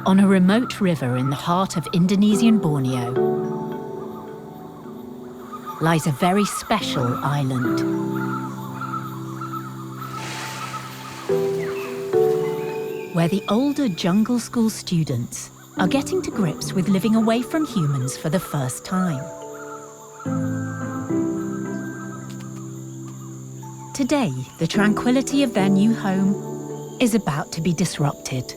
On a remote river in the heart of Indonesian Borneo lies a very special island. Where the older jungle school students are getting to grips with living away from humans for the first time. Today, the tranquility of their new home is about to be disrupted.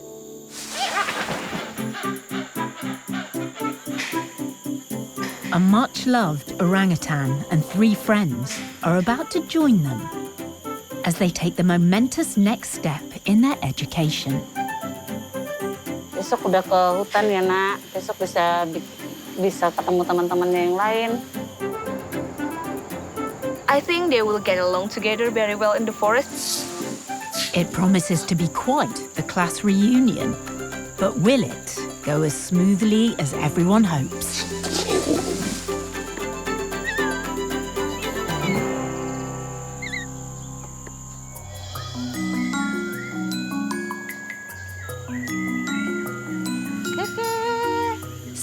A much-loved orangutan and 3 friends are about to join them as they take the momentous next step in their education. Besok udah ke hutan ya, Nak. Besok bisa ketemu teman-temannya yang lain. I think they will get along together very well in the forest. It promises to be quite the class reunion, but will it go as smoothly as everyone hopes?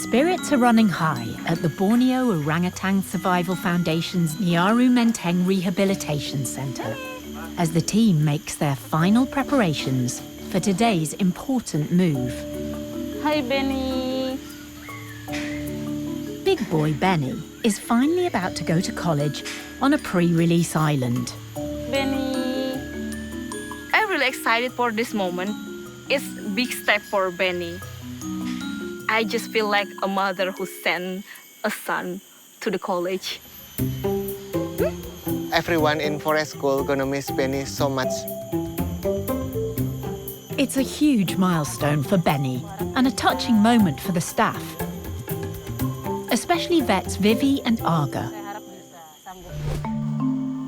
Spirits are running high at the Borneo Orangutan Survival Foundation's Nyaru Menteng Rehabilitation Centre as the team makes their final preparations for today's important move. Hi, Beni. Big Boy Beni is finally about to go to college on a pre-release island. Beni. I'm really excited for this moment. It's a big step for Beni. I just feel like a mother who sent a son to the college. Everyone in Forest School gonna miss Beni so much. It's a huge milestone for Beni and a touching moment for the staff, especially vets Vivi and Arga.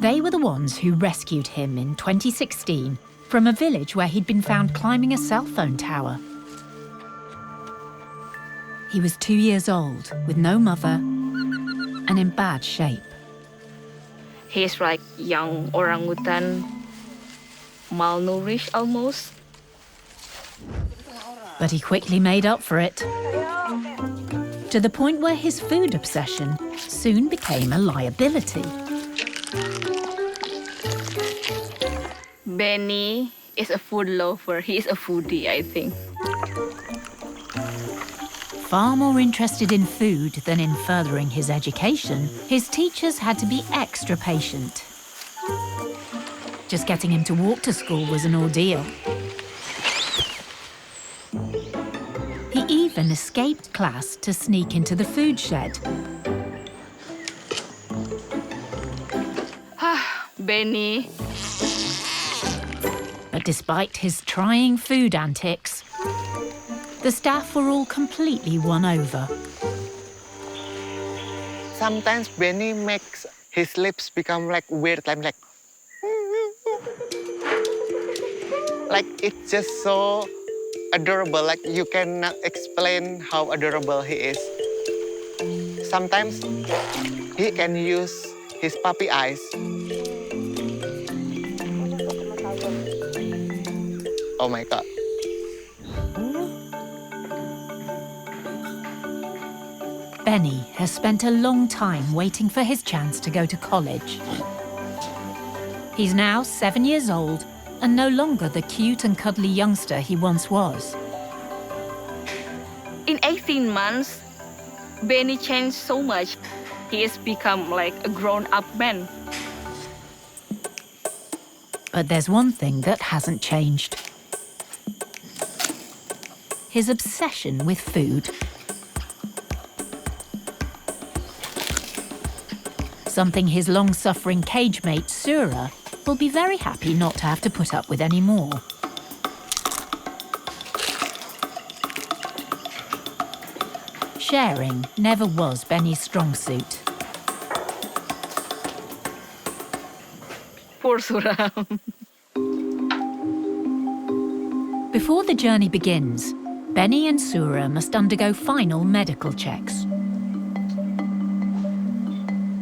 They were the ones who rescued him in 2016 from a village where he'd been found climbing a cell phone tower. He was 2 years old, with no mother, and in bad shape. He's like young orangutan, malnourished almost. But he quickly made up for it, to the point where his food obsession soon became a liability. Beni is a food lover. He is a foodie, I think. Far more interested in food than in furthering his education, his teachers had to be extra patient. Just getting him to walk to school was an ordeal. He even escaped class to sneak into the food shed. Beni. But despite his trying food antics, the staff were all completely won over. Sometimes Beni makes his lips become like weird, like it's just so adorable. Like you cannot explain how adorable he is. Sometimes he can use his puppy eyes. Oh my God. Beni has spent a long time waiting for his chance to go to college. He's now 7 years old and no longer the cute and cuddly youngster he once was. In 18 months, Beni changed so much. He has become like a grown-up man. But there's one thing that hasn't changed. His obsession with food. Something his long-suffering cage mate, Sura, will be very happy not to have to put up with anymore. Sharing never was Beni's strong suit. Poor Sura. Before the journey begins, Beni and Sura must undergo final medical checks.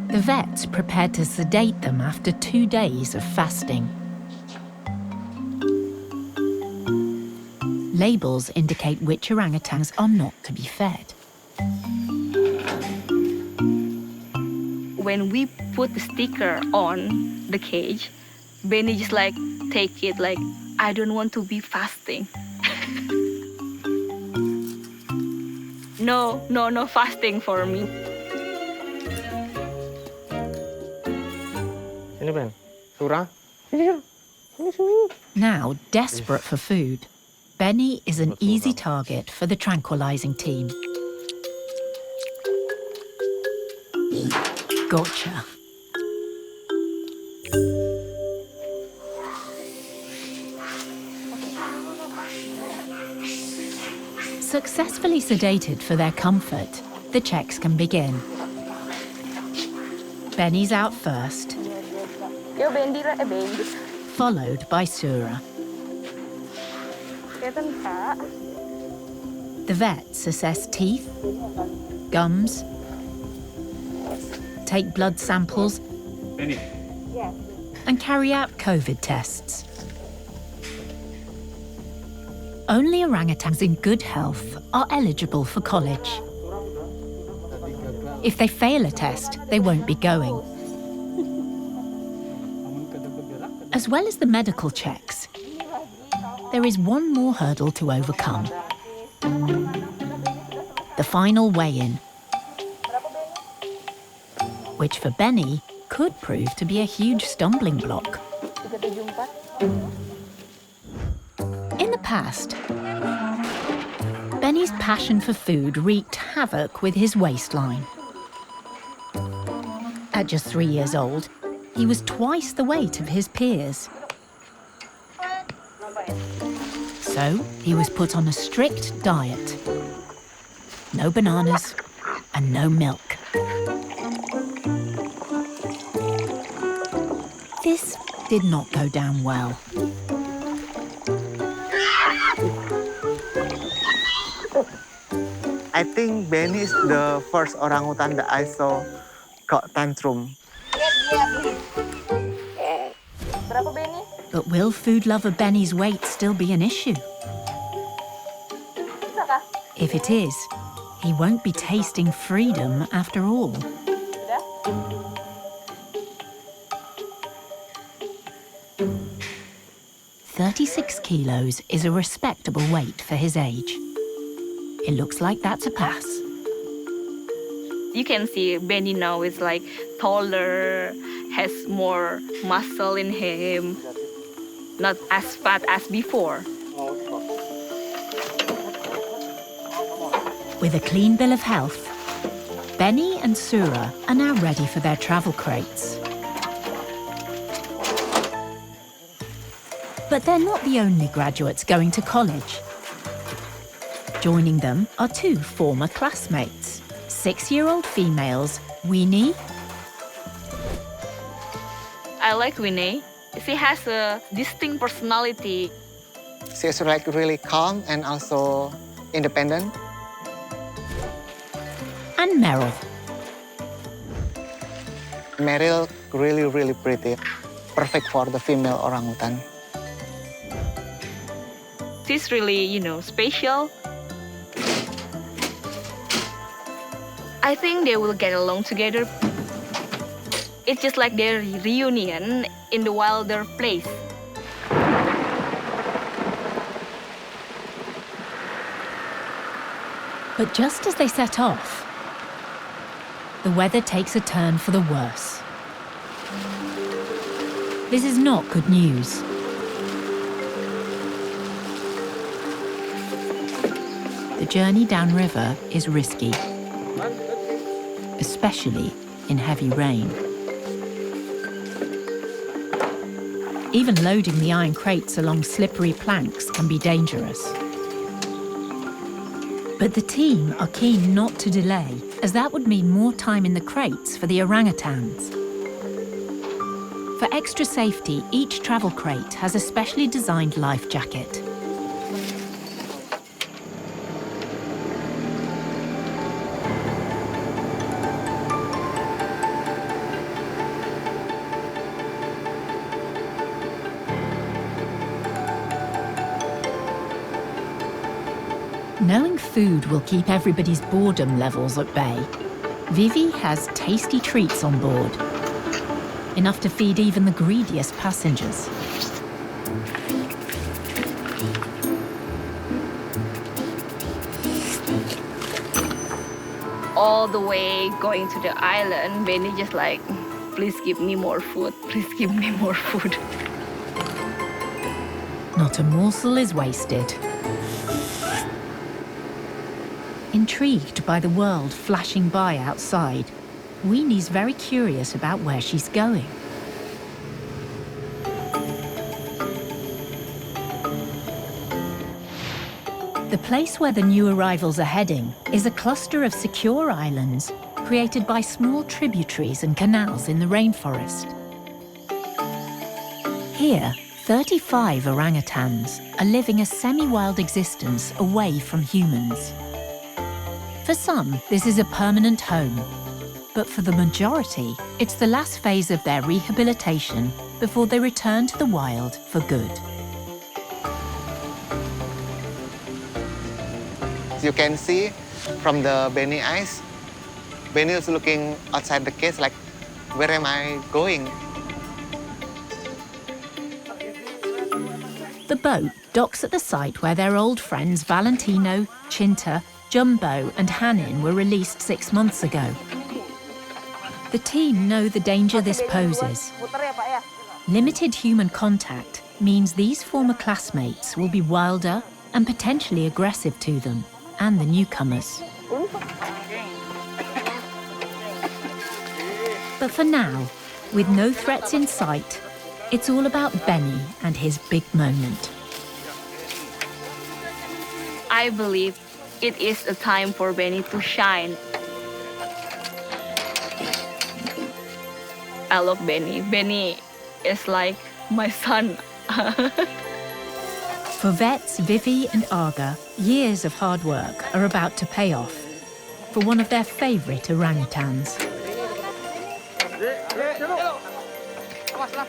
The vet's prepared to sedate them after 2 days of fasting. Labels indicate which orangutans are not to be fed. When we put the sticker on the cage, Beni just like take it like, I don't want to be fasting. No fasting for me. Ini Ben, Sura. Now desperate for food, Beni is an easy target for the tranquilizing team. Gotcha. Successfully sedated for their comfort, the checks can begin. Beni's out first, followed by Sura. The vets assess teeth, gums, take blood samples, and carry out COVID tests. Only orangutans in good health are eligible for college. If they fail a test, they won't be going. As well as the medical checks, there is one more hurdle to overcome. The final weigh-in, which for Beni could prove to be a huge stumbling block. In the past, Beni's passion for food wreaked havoc with his waistline. At just 3 years old, he was twice the weight of his peers. So he was put on a strict diet. No bananas and no milk. This did not go down well. I think Beni is the first orangutan that I saw got tantrum. But will food lover Beni's weight still be an issue? If it is, he won't be tasting freedom after all. "36 kilos is a respectable weight for his age. It looks like that's a pass." You can see Beni now is like taller, has more muscle in him, not as fat as before. With a clean bill of health, Beni and Sura are now ready for their travel crates. But they're not the only graduates going to college. Joining them are two former classmates, 6-year-old females, Winnie. I like Winnie. She has a distinct personality. She's like really calm and also independent. And Meryl. Meryl really pretty, perfect for the female orangutan. She's really, special. I think they will get along together. It's just like their reunion in the wilder place. But just as they set off, the weather takes a turn for the worse. This is not good news. The journey downriver is risky, especially in heavy rain. Even loading the iron crates along slippery planks can be dangerous. But the team are keen not to delay, as that would mean more time in the crates for the orangutans. For extra safety, each travel crate has a specially designed life jacket. Knowing food will keep everybody's boredom levels at bay, Vivi has tasty treats on board, enough to feed even the greediest passengers. All the way going to the island, Beni just like, please give me more food, please give me more food. Not a morsel is wasted. Intrigued by the world flashing by outside, Weenie's very curious about where she's going. The place where the new arrivals are heading is a cluster of secure islands created by small tributaries and canals in the rainforest. Here, 35 orangutans are living a semi-wild existence away from humans. For some, this is a permanent home, but for the majority, it's the last phase of their rehabilitation before they return to the wild for good. You can see from the Beni eyes, Beni is looking outside the cage like, where am I going? The boat docks at the site where their old friends Valentino, Chinta, Jumbo and Hanin were released 6 months ago. The team know the danger this poses. Limited human contact means these former classmates will be wilder and potentially aggressive to them and the newcomers. But for now, with no threats in sight, it's all about Beni and his big moment. I believe it is a time for Beni to shine. I love Beni. Beni is like my son. For vets Vivi and Aga, years of hard work are about to pay off for one of their favourite orangutans.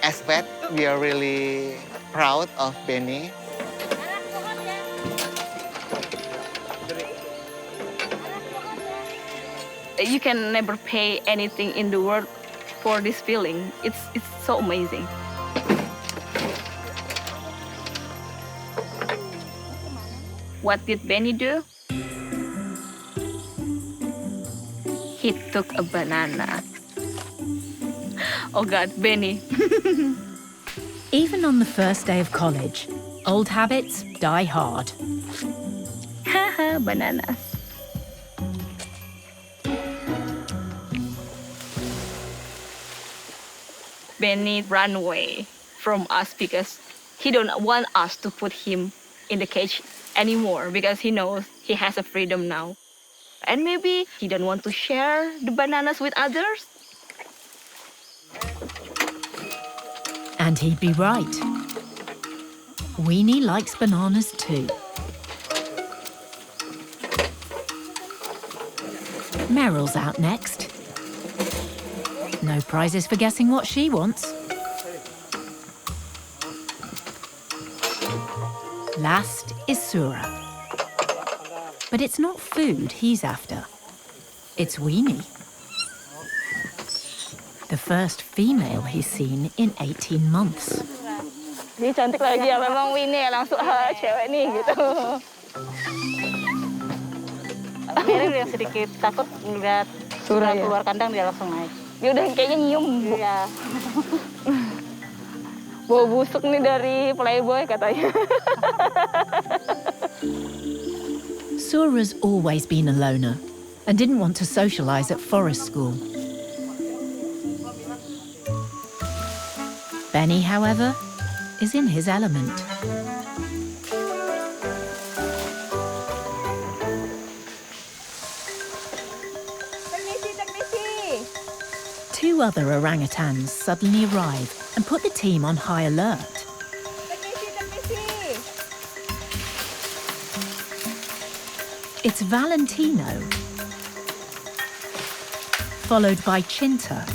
As vet, we are really proud of Beni. You can never pay anything in the world for this feeling. It's so amazing. What did Beni do? He took a banana. Oh God, Beni. Even on the first day of college, old habits die hard. Haha, bananas. Beni ran away from us because he don't want us to put him in the cage anymore because he knows he has a freedom now. And maybe he don't want to share the bananas with others. And he'd be right. Weenie likes bananas too. Meryl's out next. No prizes for guessing what she wants. Last is Sura. But it's not food he's after. It's Weenie. The first female he's seen in 18 months. Dia cantik lagi ya, memang Winnie langsung cewek nih gitu. Mary udah sedikit takut ngeliat Sura ya? keluar kandang dia langsung naik. Dia udah kayaknya nyium. Iya. Bau busuk nih dari Playboy katanya. Sura's always been a loner and didn't want to socialise at forest school. Beni, however, is in his element. Two other orangutans suddenly arrive and put the team on high alert. It's Valentino, followed by Chinta.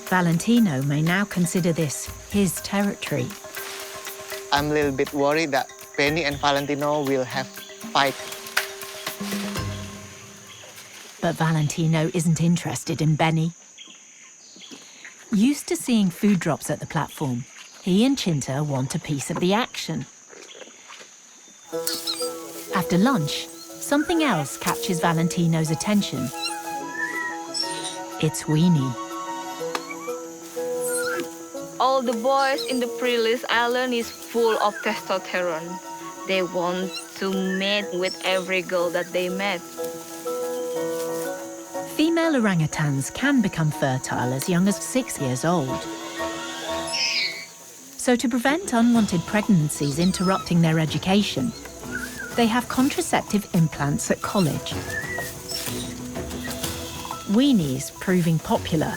Valentino may now consider this his territory. I'm a little bit worried that Beni and Valentino will have fight. But Valentino isn't interested in Beni. Used to seeing food drops at the platform, he and Cinta want a piece of the action. After lunch, something else catches Valentino's attention. It's Weenie. All the boys in the pre-release island is full of testosterone. They want to mate with every girl that they met. Female orangutans can become fertile as young as 6 years old. So to prevent unwanted pregnancies interrupting their education, they have contraceptive implants at college. Weenie's proving popular.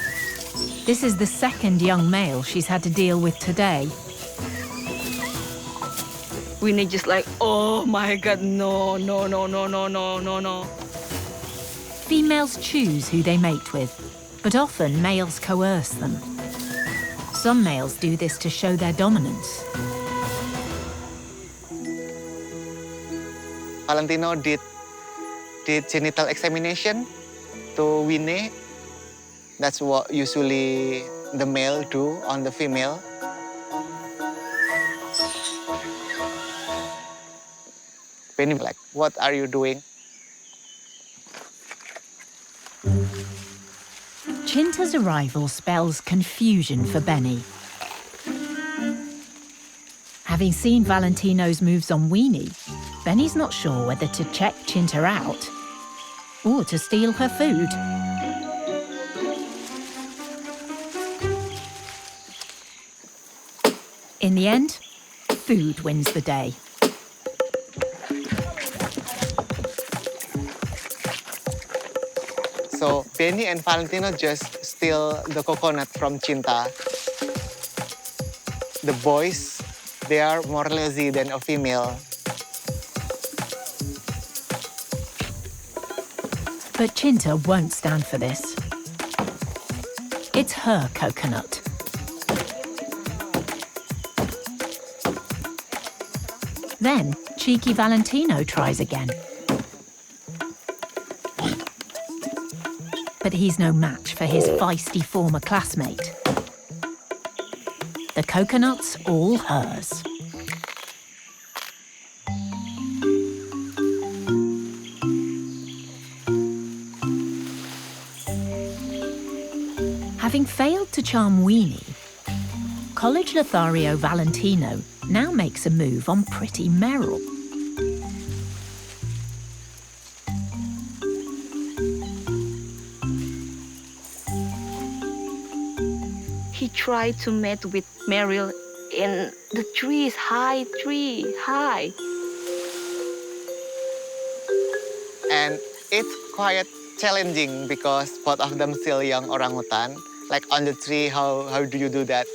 This is the second young male she's had to deal with today. Weenie just like, oh my God, no, no, no, no, no, no, no, no. Females choose who they mate with, but often males coerce them. Some males do this to show their dominance. Valentino did genital examination to Weenie. That's what usually the male do on the female. Beni like, what are you doing? Cinta's arrival spells confusion for Beni. Having seen Valentino's moves on Weenie, Benny's not sure whether to check Cinta out or to steal her food. In the end, food wins the day. So Beni and Valentino just steal the coconut from Cinta. The boys, they are more lazy than a female. But Cinta won't stand for this. It's her coconut. Then, cheeky Valentino tries again. But he's no match for his feisty former classmate. The coconut's all hers. Having failed to charm Weenie, college Lothario Valentino now makes a move on pretty Meryl. He tried to mate with Meryl in the trees, high tree, high. And it's quite challenging because both of them still young orangutan. Like on the tree, how do you do that?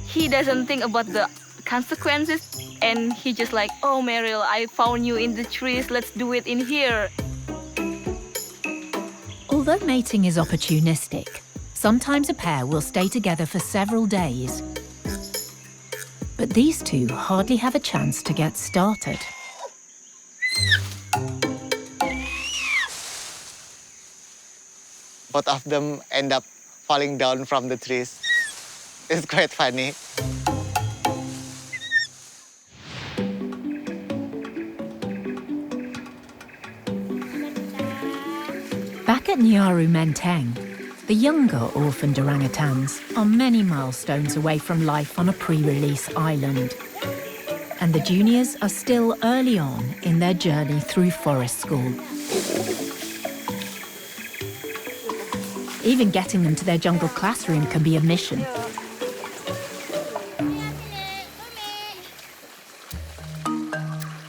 He doesn't think about the consequences, and he just like, oh Meryl, I found you in the trees, let's do it in here. Although mating is opportunistic, sometimes a pair will stay together for several days. But these two hardly have a chance to get started. Both of them end up falling down from the trees. It's quite funny. Back at Nyaru Menteng, the younger orphaned orangutans are many milestones away from life on a pre-release island. And the juniors are still early on in their journey through forest school. Even getting them to their jungle classroom can be a mission.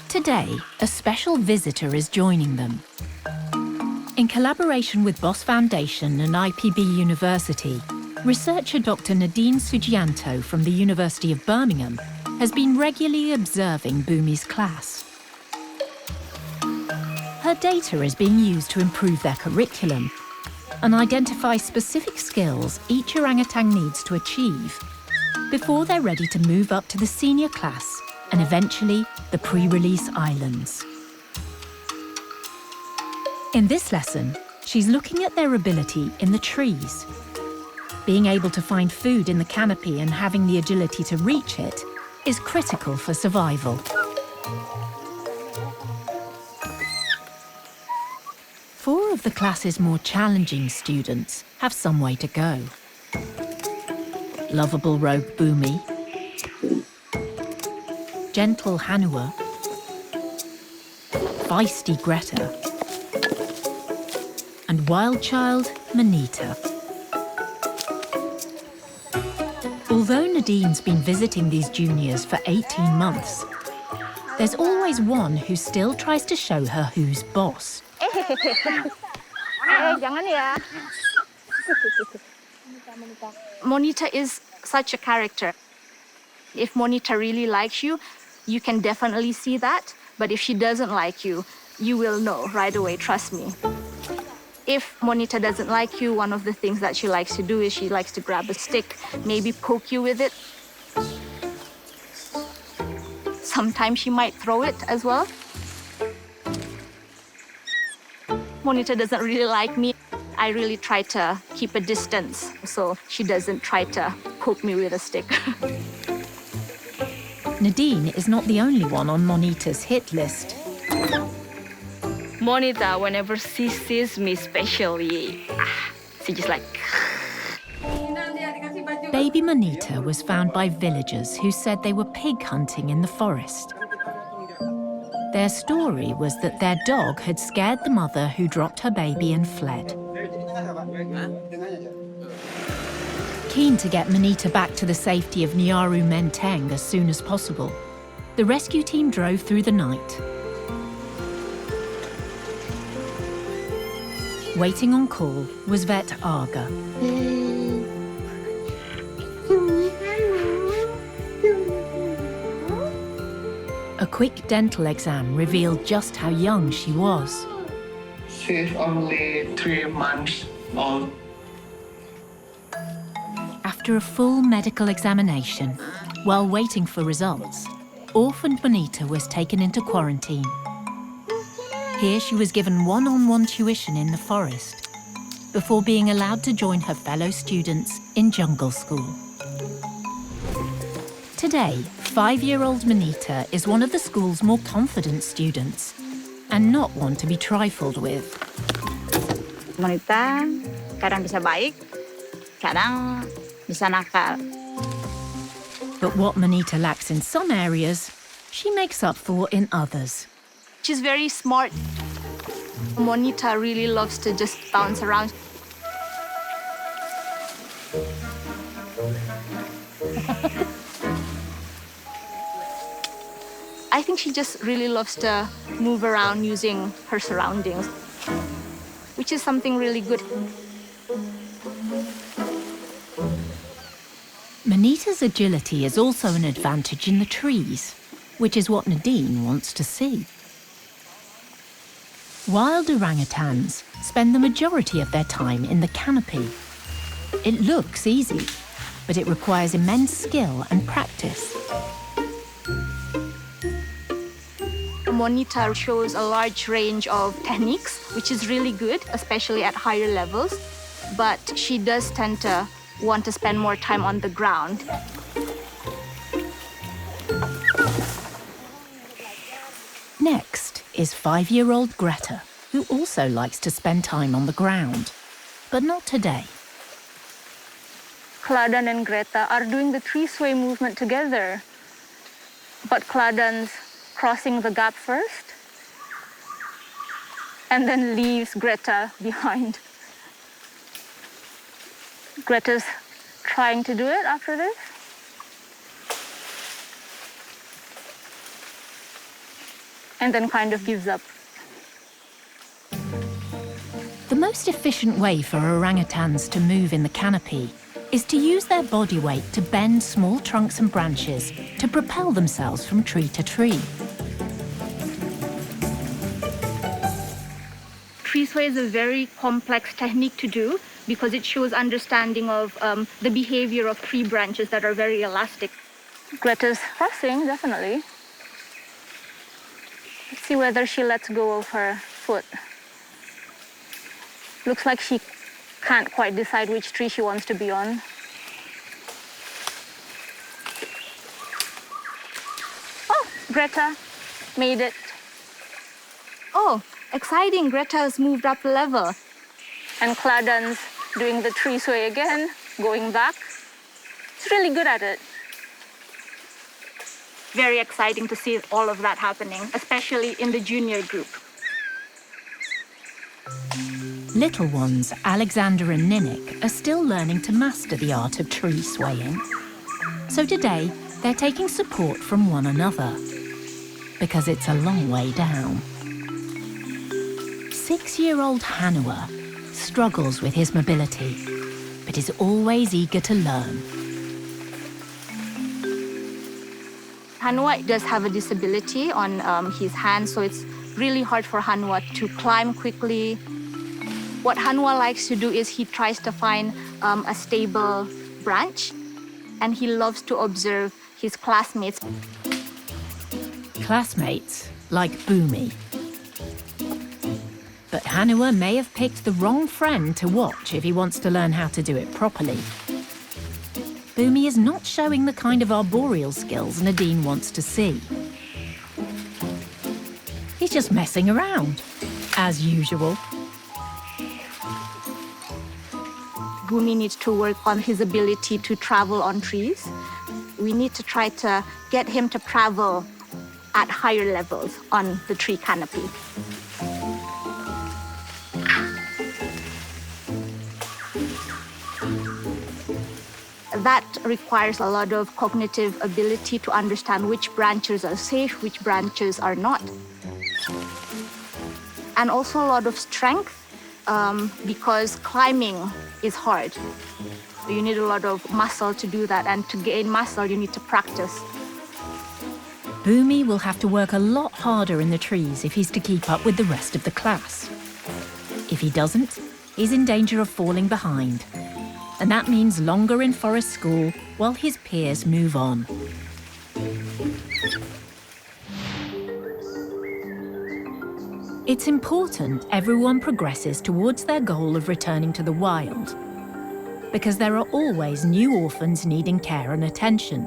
Today, a special visitor is joining them. In collaboration with Boss Foundation and IPB University, researcher Dr. Nadine Sugianto from the University of Birmingham has been regularly observing Bumi's class. Her data is being used to improve their curriculum and identify specific skills each orangutan needs to achieve before they're ready to move up to the senior class and eventually the pre-release islands. In this lesson, she's looking at their ability in the trees. Being able to find food in the canopy and having the agility to reach it is critical for survival. Four of the class's more challenging students have some way to go. Lovable rogue Bumi, gentle Hanua, feisty Greta, and wild child Manita. Although Nadine's been visiting these juniors for 18 months, there's always one who still tries to show her who's boss. Monita is such a character. If Monita really likes you, you can definitely see that. But if she doesn't like you, you will know right away, trust me. If Monita doesn't like you, one of the things that she likes to do is she likes to grab a stick, maybe poke you with it. Sometimes she might throw it as well. Monita doesn't really like me. I really try to keep a distance so she doesn't try to poke me with a stick. Nadine is not the only one on Monita's hit list. Monita, whenever she sees me especially, she just like... Baby Monita was found by villagers who said they were pig hunting in the forest. Their story was that their dog had scared the mother who dropped her baby and fled. Keen to get Monita back to the safety of Nyaru Menteng as soon as possible, the rescue team drove through the night. Waiting on call was vet Aga. A quick dental exam revealed just how young she was. She's only 3 months old. After a full medical examination, while waiting for results, orphaned Bonita was taken into quarantine. Here she was given one-on-one tuition in the forest before being allowed to join her fellow students in jungle school. Today, 5-year-old Monita is one of the school's more confident students and not one to be trifled with. Monita kadang bisa baik, kadang bisa nakal. But what Monita lacks in some areas, she makes up for in others. She's very smart. Monita really loves to just bounce around. I think she just really loves to move around using her surroundings, which is something really good. Monita's agility is also an advantage in the trees, which is what Nadine wants to see. Wild orangutans spend the majority of their time in the canopy. It looks easy, but it requires immense skill and practice. Monita shows a large range of techniques, which is really good, especially at higher levels. But she does tend to want to spend more time on the ground. Next is 5-year-old Greta, who also likes to spend time on the ground, but not today. Kladan and Greta are doing the three-sway movement together. But Kladan's crossing the gap first and then leaves Greta behind. Greta's trying to do it after this. And then kind of gives up. The most efficient way for orangutans to move in the canopy is to use their body weight to bend small trunks and branches to propel themselves from tree to tree. tree sway is a very complex technique to do because it shows understanding of the behavior of tree branches that are very elastic. Greta's crossing, definitely. Let's see whether she lets go of her foot. Looks like she can't quite decide which tree she wants to be on. Oh, Greta made it. Oh, exciting, Greta has moved up a level. And Claudan's doing the tree sway again, going back. It's really good at it. Very exciting to see all of that happening, especially in the junior group. Little ones, Alexander and Ninnick, are still learning to master the art of tree swaying. So today, they're taking support from one another, because it's a long way down. 6-year-old Hanua struggles with his mobility, but is always eager to learn. Hanua does have a disability on his hand, so it's really hard for Hanua to climb quickly. What Hanua likes to do is he tries to find a stable branch, and he loves to observe his classmates. Classmates like Bumi. But Hanua may have picked the wrong friend to watch if he wants to learn how to do it properly. Bumi is not showing the kind of arboreal skills Nadine wants to see. He's just messing around, as usual. Bumi needs to work on his ability to travel on trees. We need to try to get him to travel at higher levels on the tree canopy. That requires a lot of cognitive ability to understand which branches are safe, which branches are not. And also a lot of strength because climbing is hard. You need a lot of muscle to do that, and to gain muscle, you need to practice. Bumi will have to work a lot harder in the trees if he's to keep up with the rest of the class. If he doesn't, he's in danger of falling behind. And that means longer in forest school while his peers move on. It's important everyone progresses towards their goal of returning to the wild, because there are always new orphans needing care and attention.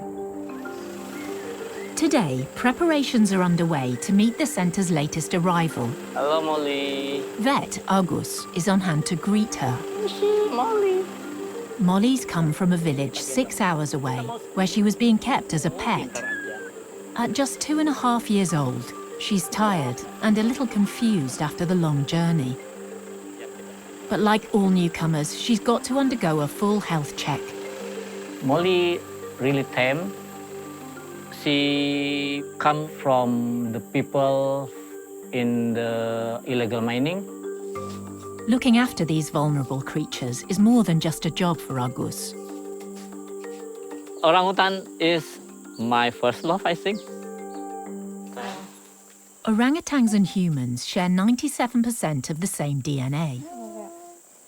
Today, preparations are underway to meet the centre's latest arrival. Hello, Molly. Vet Agus is on hand to greet her. Molly. Molly's come from a village 6 hours away, where she was being kept as a pet. At just 2.5 years old, she's tired and a little confused after the long journey. But like all newcomers, she's got to undergo a full health check. Molly really tame. She come from the people in the illegal mining. Looking after these vulnerable creatures is more than just a job for Agus. Orangutan is my first love, I think. Orangutans and humans share 97% of the same DNA.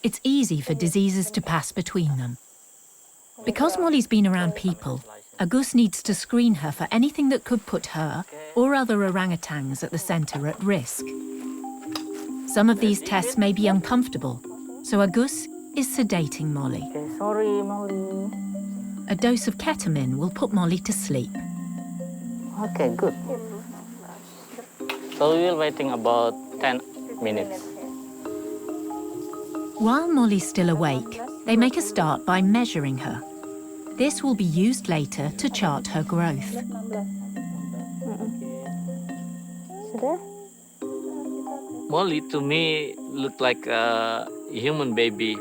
It's easy for diseases to pass between them. Because Molly's been around people, Agus needs to screen her for anything that could put her or other orangutans at the centre at risk. Some of these tests may be uncomfortable, so Agus is sedating Molly. Okay, sorry, Molly. A dose of ketamine will put Molly to sleep. Okay, good. So we will waiting about 10 minutes. While Molly's still awake, they make a start by measuring her. This will be used later to chart her growth. Molly, to me, look like a human baby.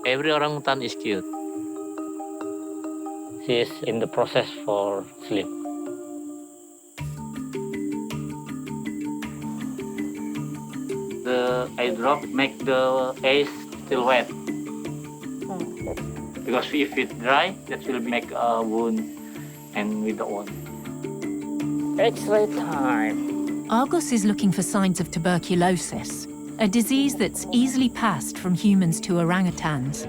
Every orangutan is cute. She is in the process for sleep. The eye drop make the eyes still wet. Because if it dry, that will make a wound and with the wound. X-ray time. Argus is looking for signs of tuberculosis, a disease that's easily passed from humans to orangutans,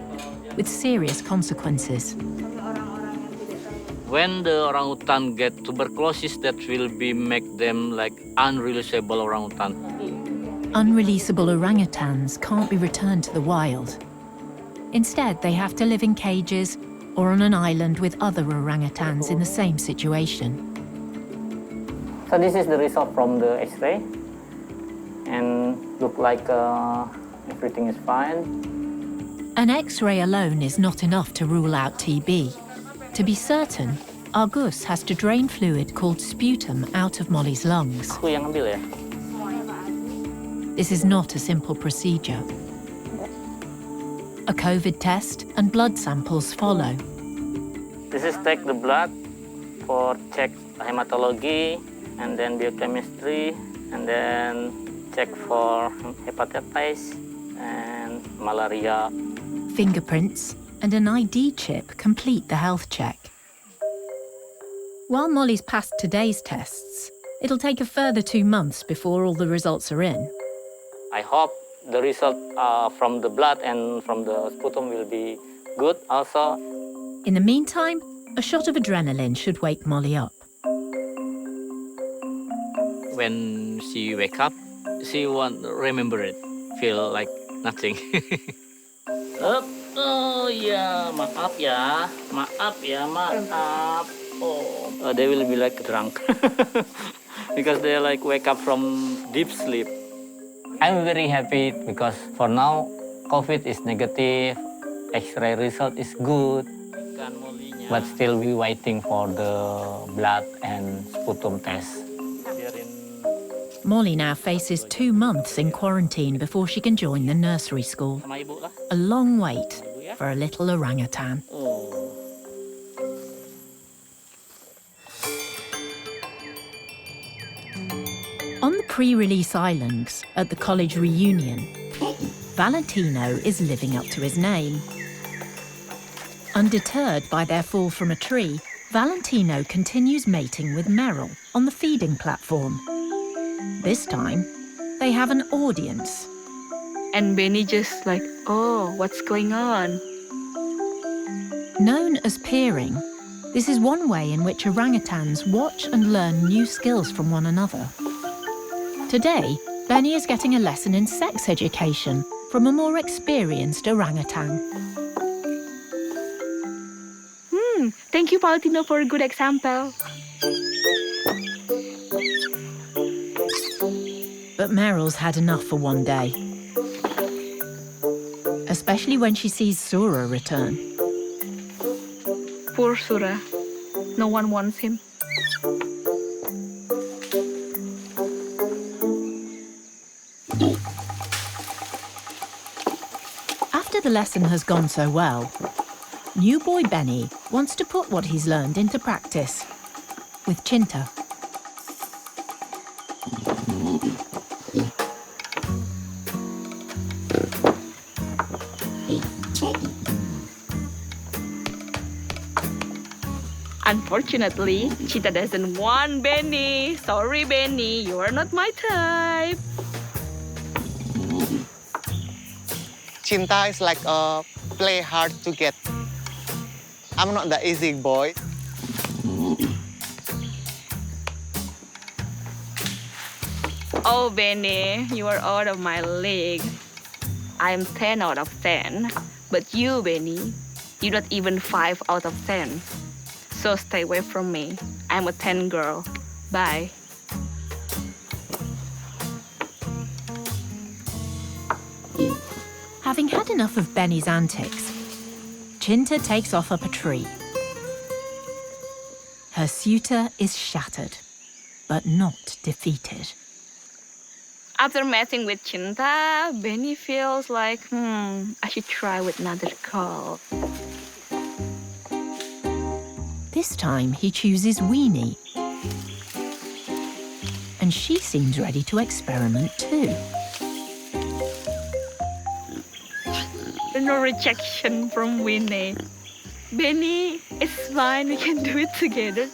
with serious consequences. When the orangutan get tuberculosis, that will be make them like unreleasable orangutan. Unreleasable orangutans can't be returned to the wild. Instead, they have to live in cages or on an island with other orangutans in the same situation. So this is the result from the X-ray, and look like everything is fine. An X-ray alone is not enough to rule out TB. To be certain, Argus has to drain fluid called sputum out of Molly's lungs. Aku yang ambil ya. This is not a simple procedure. A COVID test and blood samples follow. This is take the blood for check hematology, and then biochemistry, and then check for hepatitis and malaria. Fingerprints and an ID chip complete the health check. While Molly's passed today's tests, it'll take a further 2 months before all the results are in. I hope the result from the blood and from the sputum will be good also. In the meantime, a shot of adrenaline should wake Molly up. When she wake up, she won't remember it, feel like nothing. Oh ya, maaf ya, maaf. Oh, they will be like drunk because they like wake up from deep sleep. I'm very happy because for now, COVID is negative, X-ray result is good, but still we waiting for the blood and sputum test. Molly now faces 2 months in quarantine before she can join the nursery school. A long wait for a little orangutan. On the pre-release islands at the college reunion, Valentino is living up to his name. Undeterred by their fall from a tree, Valentino continues mating with Meryl on the feeding platform. This time, they have an audience. And Beni just like, oh, what's going on? Known as peering, this is one way in which orangutans watch and learn new skills from one another. Today, Beni is getting a lesson in sex education from a more experienced orangutan. Thank you, Valentino, for a good example. But Meryl's had enough for one day. Especially when she sees Sura return. Poor Sura. No one wants him. After the lesson has gone so well, new boy Beni wants to put what he's learned into practice with Cinta. Unfortunately, Cinta doesn't want Beni. Sorry, Beni, you are not my type. Cinta is like a play hard to get. I'm not the easy boy. Oh, Beni, you are out of my league. I'm 10 out of 10. But you, Beni, you're not even 5 out of 10. So stay away from me. I'm a 10 girl. Bye. Having had enough of Beni's antics, Cinta takes off up a tree. Her suitor is shattered, but not defeated. After messing with Cinta, Beni feels like, I should try with another girl. This time he chooses Weenie. And she seems ready to experiment too. No rejection from Winnie. Beni, it's fine, we can do it together.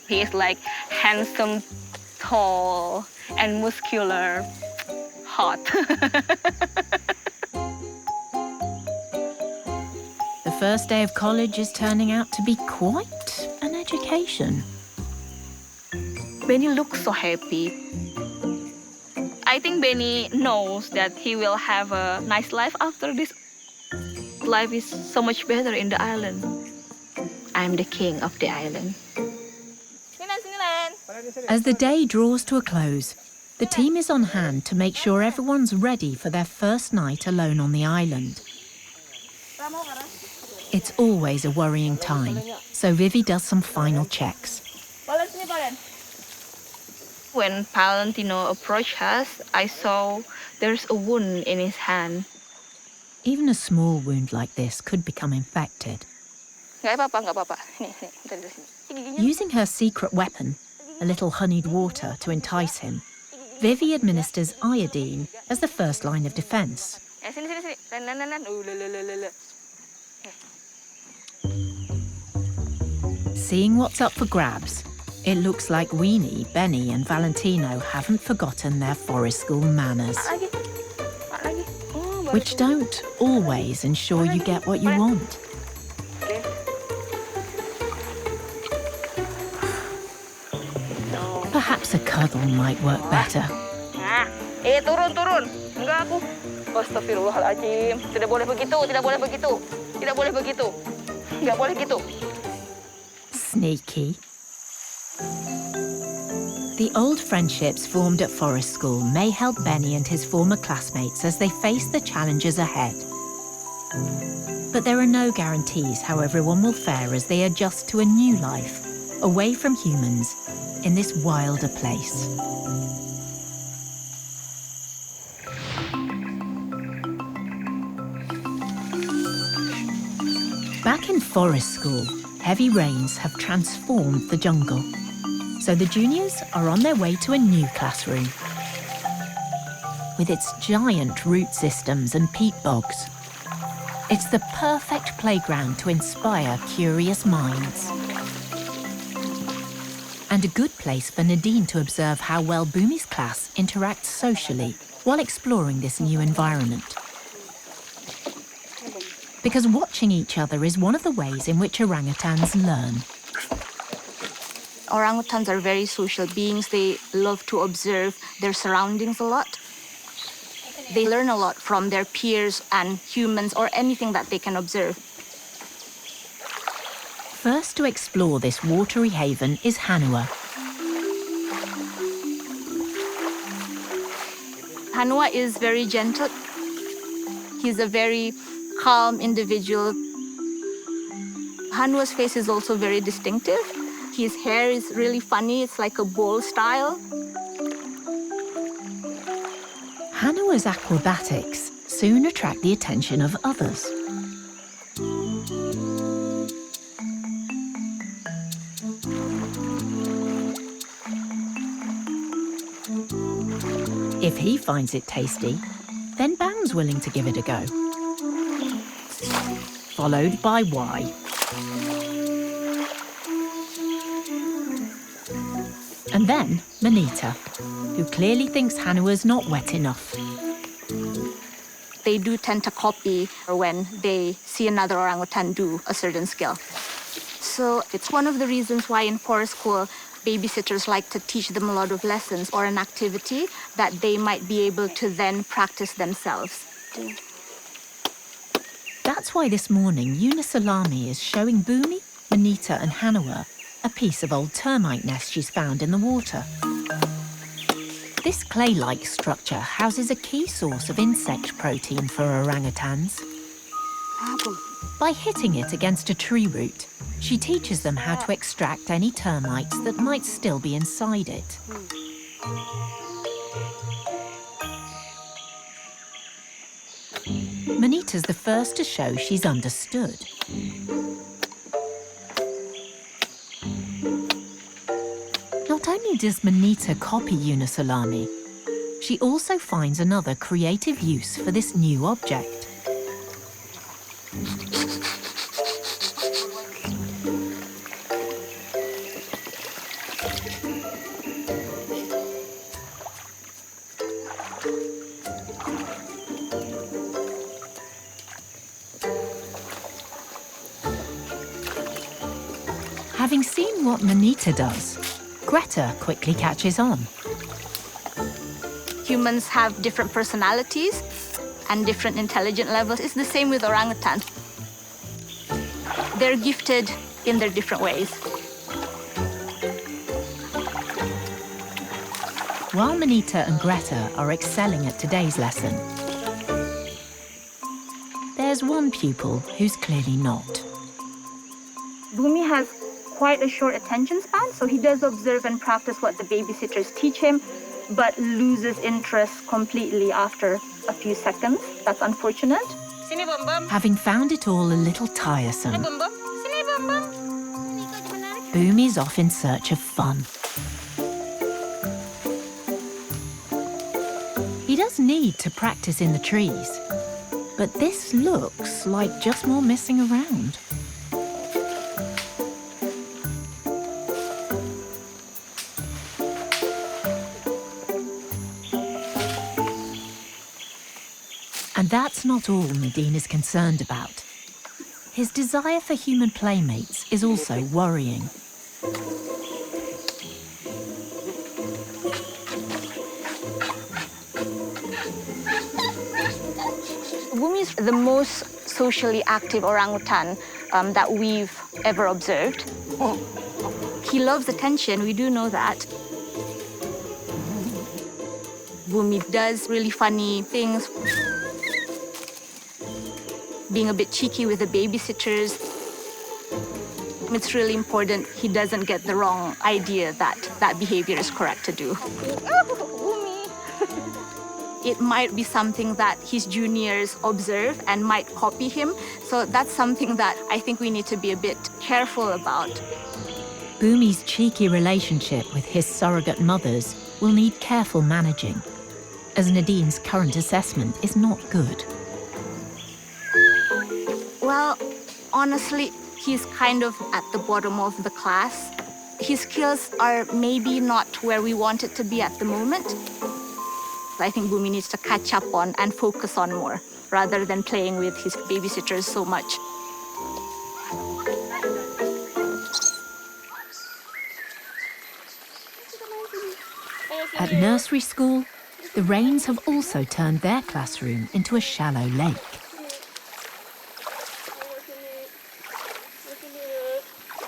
He is like handsome tall and muscular, hot. The first day of college is turning out to be quite an education. Beni looks so happy. I think Beni knows that he will have a nice life after this. Life is so much better in the island. I'm the king of the island. As the day draws to a close, the team is on hand to make sure everyone's ready for their first night alone on the island. It's always a worrying time, so Vivi does some final checks. When Valentino approached us, I saw there's a wound in his hand. Even a small wound like this could become infected. Nggak apa-apa. Using her secret weapon, a little honeyed water to entice him, Vivi administers iodine as the first line of defense. Seeing what's up for grabs, it looks like Weenie, Benny and Valentino haven't forgotten their forest school manners, which don't always ensure you get what you want. Perhaps a cuddle might work better. Turun. Enggak aku. Astagfirullahaladzim. Tidak boleh begitu. Enggak boleh gitu. Sneaky. The old friendships formed at forest school may help Benny and his former classmates as they face the challenges ahead. But there are no guarantees how everyone will fare as they adjust to a new life, away from humans, in this wilder place. Back in forest school, heavy rains have transformed the jungle. So the juniors are on their way to a new classroom. With its giant root systems and peat bogs, it's the perfect playground to inspire curious minds. And a good place for Nadine to observe how well Bumi's class interacts socially while exploring this new environment. Because watching each other is one of the ways in which orangutans learn. Orangutans are very social beings. They love to observe their surroundings a lot. They learn a lot from their peers and humans or anything that they can observe. First to explore this watery haven is Hanua. Hanua is very gentle. He's a very calm individual. Hanua's face is also very distinctive. His hair is really funny. It's like a bowl style. Hanua's acrobatics soon attract the attention of others. If he finds it tasty, then Bam's willing to give it a go. Followed by Y. And then Manita, who clearly thinks Hanua's not wet enough. They do tend to copy when they see another orangutan do a certain skill. So it's one of the reasons why in forest school, babysitters like to teach them a lot of lessons or an activity that they might be able to then practice themselves. That's why this morning Unisalami is showing Bumi, Manita and Hanua a piece of old termite nest she's found in the water. This clay-like structure houses a key source of insect protein for orangutans. By hitting it against a tree root, she teaches them how to extract any termites that might still be inside it. Manita's the first to show she's understood. Not only does Manita copy Unisalami, she also finds another creative use for this new object. Having seen what Manita does, Greta quickly catches on. Humans have different personalities and different intelligence levels. It's the same with orangutans. They're gifted in their different ways. While Manita and Greta are excelling at today's lesson, there's one pupil who's clearly not. Bumi has quite a short attention span, so he does observe and practice what the babysitters teach him, but loses interest completely after a few seconds. That's unfortunate. Having found it all a little tiresome, Bumi's off in search of fun. He does need to practice in the trees, but this looks like just more messing around. And that's not all Nadine is concerned about. His desire for human playmates is also worrying. Bumi is the most socially active orangutan that we've ever observed. He loves attention, we do know that. Bumi does really funny things, being a bit cheeky with the babysitters. It's really important he doesn't get the wrong idea that that behavior is correct to do. It might be something that his juniors observe and might copy him. So that's something that I think we need to be a bit careful about. Bumi's cheeky relationship with his surrogate mothers will need careful managing, as Nadine's current assessment is not good. Well, honestly, he's kind of at the bottom of the class. His skills are maybe not where we want it to be at the moment. I think Bumi needs to catch up on and focus on more, rather than playing with his babysitters so much. At nursery school, the rains have also turned their classroom into a shallow lake.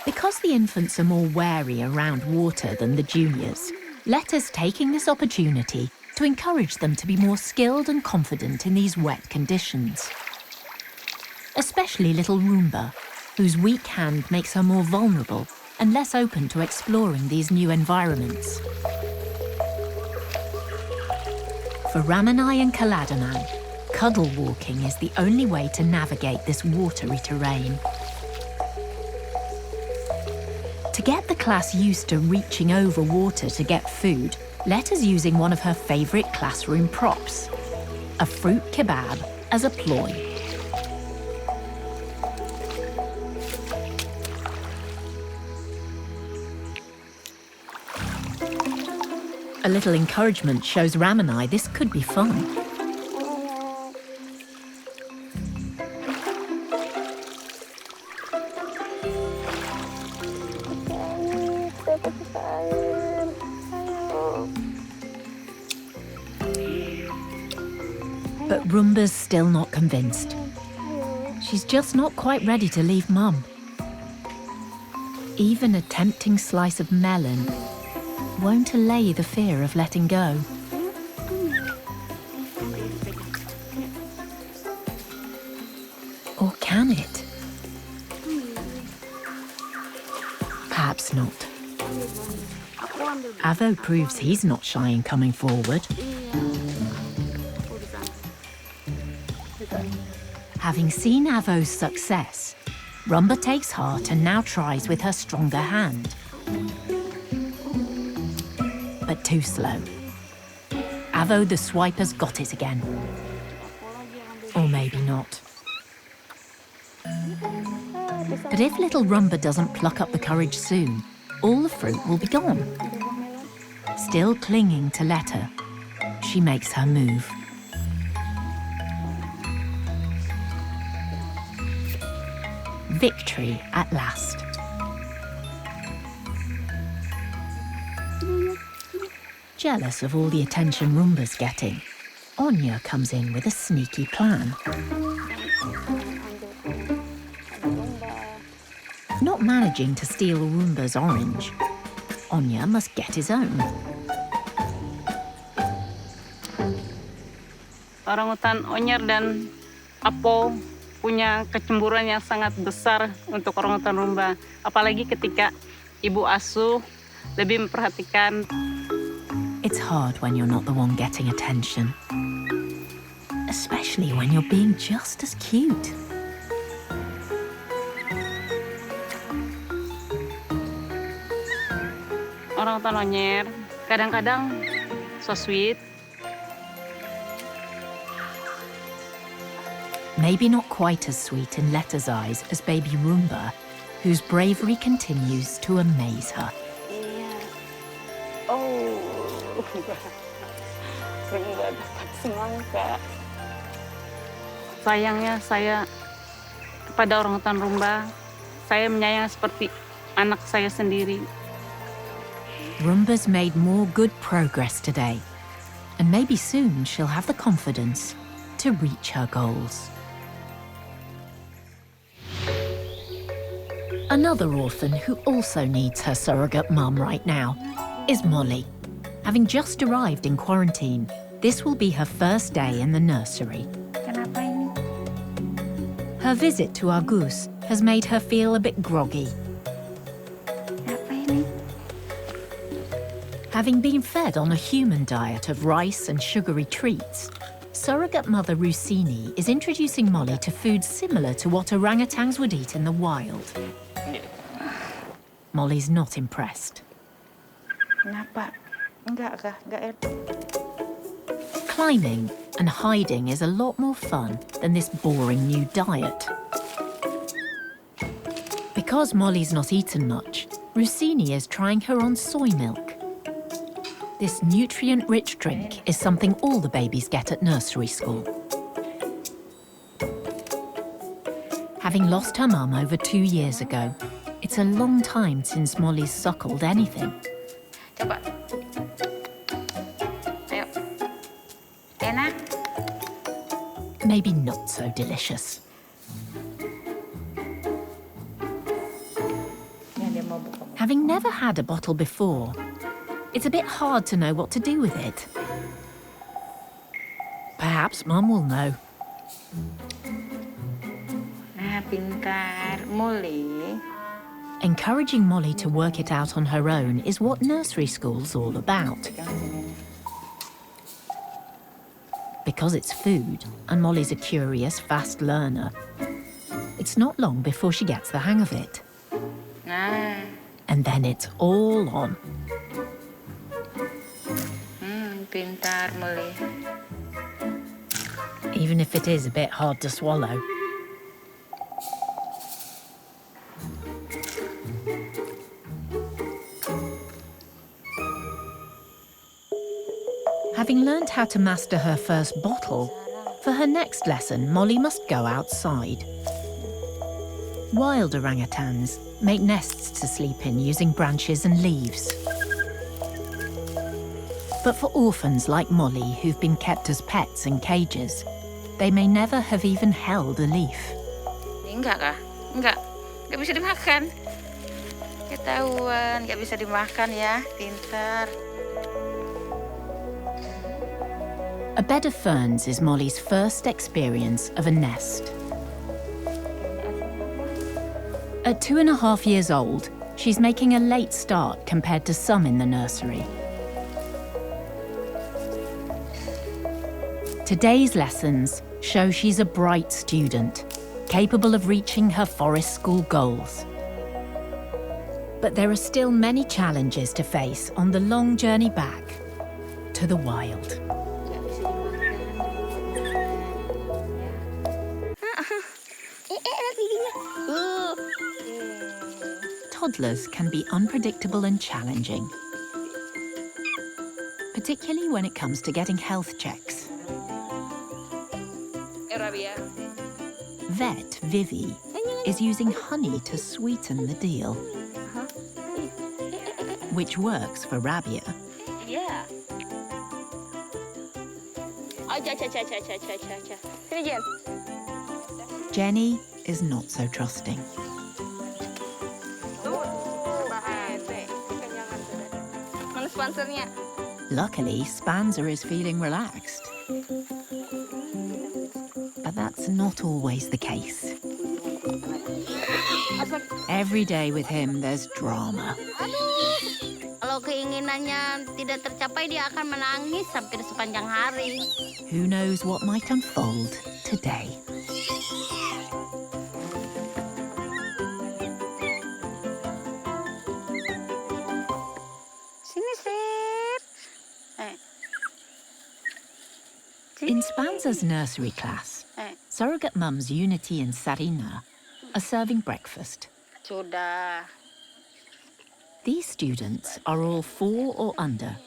Because the infants are more wary around water than the juniors, Letta's taking this opportunity to encourage them to be more skilled and confident in these wet conditions. Especially little Roomba, whose weak hand makes her more vulnerable and less open to exploring these new environments. For Ramanai and Kaladaman, cuddle walking is the only way to navigate this watery terrain. To get the class used to reaching over water to get food, Letta's using one of her favourite classroom props, a fruit kebab as a ploy. A little encouragement shows Ramanai this could be fun. But Roomba's still not convinced. She's just not quite ready to leave Mum. Even a tempting slice of melon won't allay the fear of letting go. Or can it? Perhaps not. Avo proves he's not shy in coming forward. Having seen Avo's success, Rumba takes heart and now tries with her stronger hand. But too slow. Avo the swiper's got it again. Or maybe not. But if little Rumba doesn't pluck up the courage soon, all the fruit will be gone. Still clinging to Letta, she makes her move. Victory at last. jealous of all the attention Roomba's getting, Onya comes in with a sneaky plan. Not managing to steal Roomba's orange, Onya must get his own. Orangutan Onyer dan Apo punya kecemburuan yang sangat besar untuk orangutan Rumba. Apalagi ketika ibu asuh lebih memperhatikan. It's hard when you're not the one getting attention. Especially when you're being just as cute. Orangutan Onyer kadang-kadang so sweet. Maybe not quite as sweet in Letta's eyes as baby Roomba, whose bravery continues to amaze her. Iya. Oh. Sering gak dapat semangka. Sayangnya saya kepada orangutan Rumba, saya menyayang seperti anak saya sendiri. Roomba's made more good progress today, and maybe soon she'll have the confidence to reach her goals. Another orphan who also needs her surrogate mum right now is Molly. Having just arrived in quarantine, this will be her first day in the nursery. Kenapa ini? Her visit to Agus has made her feel a bit groggy. Kenapa ini? Having been fed on a human diet of rice and sugary treats, surrogate mother Rusini is introducing Molly to foods similar to what orangutans would eat in the wild. Molly's not impressed. Kenapa? Enggak. Climbing and hiding is a lot more fun than this boring new diet. Because Molly's not eaten much, Rusini is trying her on soy milk. This nutrient-rich drink is something all the babies get at nursery school. Having lost her mum over 2 years ago, it's a long time since Molly's suckled anything. Coba. Ayo. Enak? Maybe not so delicious. Having never had a bottle before, it's a bit hard to know what to do with it. Perhaps Mum will know. Nah, pintar. Molly. Encouraging Molly to work it out on her own is what nursery school's all about. Because it's food, and Molly's a curious, fast learner, it's not long before she gets the hang of it. Nah. And then it's all on. Pintar, Molly. Even if it is a bit hard to swallow. Having learned how to master her first bottle, for her next lesson, Molly must go outside. Wild orangutans make nests to sleep in using branches and leaves. But for orphans like Molly, who've been kept as pets in cages, they may never have even held a leaf. Enggak kah? Enggak bisa dimakan. Ketahuan, enggak bisa dimakan ya, pintar. A bed of ferns is Molly's first experience of a nest. At 2.5 years old, she's making a late start compared to some in the nursery. Today's lessons show she's a bright student, capable of reaching her forest school goals. But there are still many challenges to face on the long journey back to the wild. Toddlers can be unpredictable and challenging, particularly when it comes to getting health checks. Vet Vivi is using honey to sweeten the deal, which works for Rabia. Yeah. Sini Jen. Jenny is not so trusting. Mana sponsornya? Luckily, Spanser is feeling relaxed. But that's not always the case. Every day with him, there's drama. Kalau keinginannya tidak tercapai, dia akan menangis hampir sepanjang hari. Who knows what might unfold today? Sini, Sir. In Spanser's nursery class, surrogate mums Unity and Sarina are serving breakfast. Sudah. These students are all 4 or under,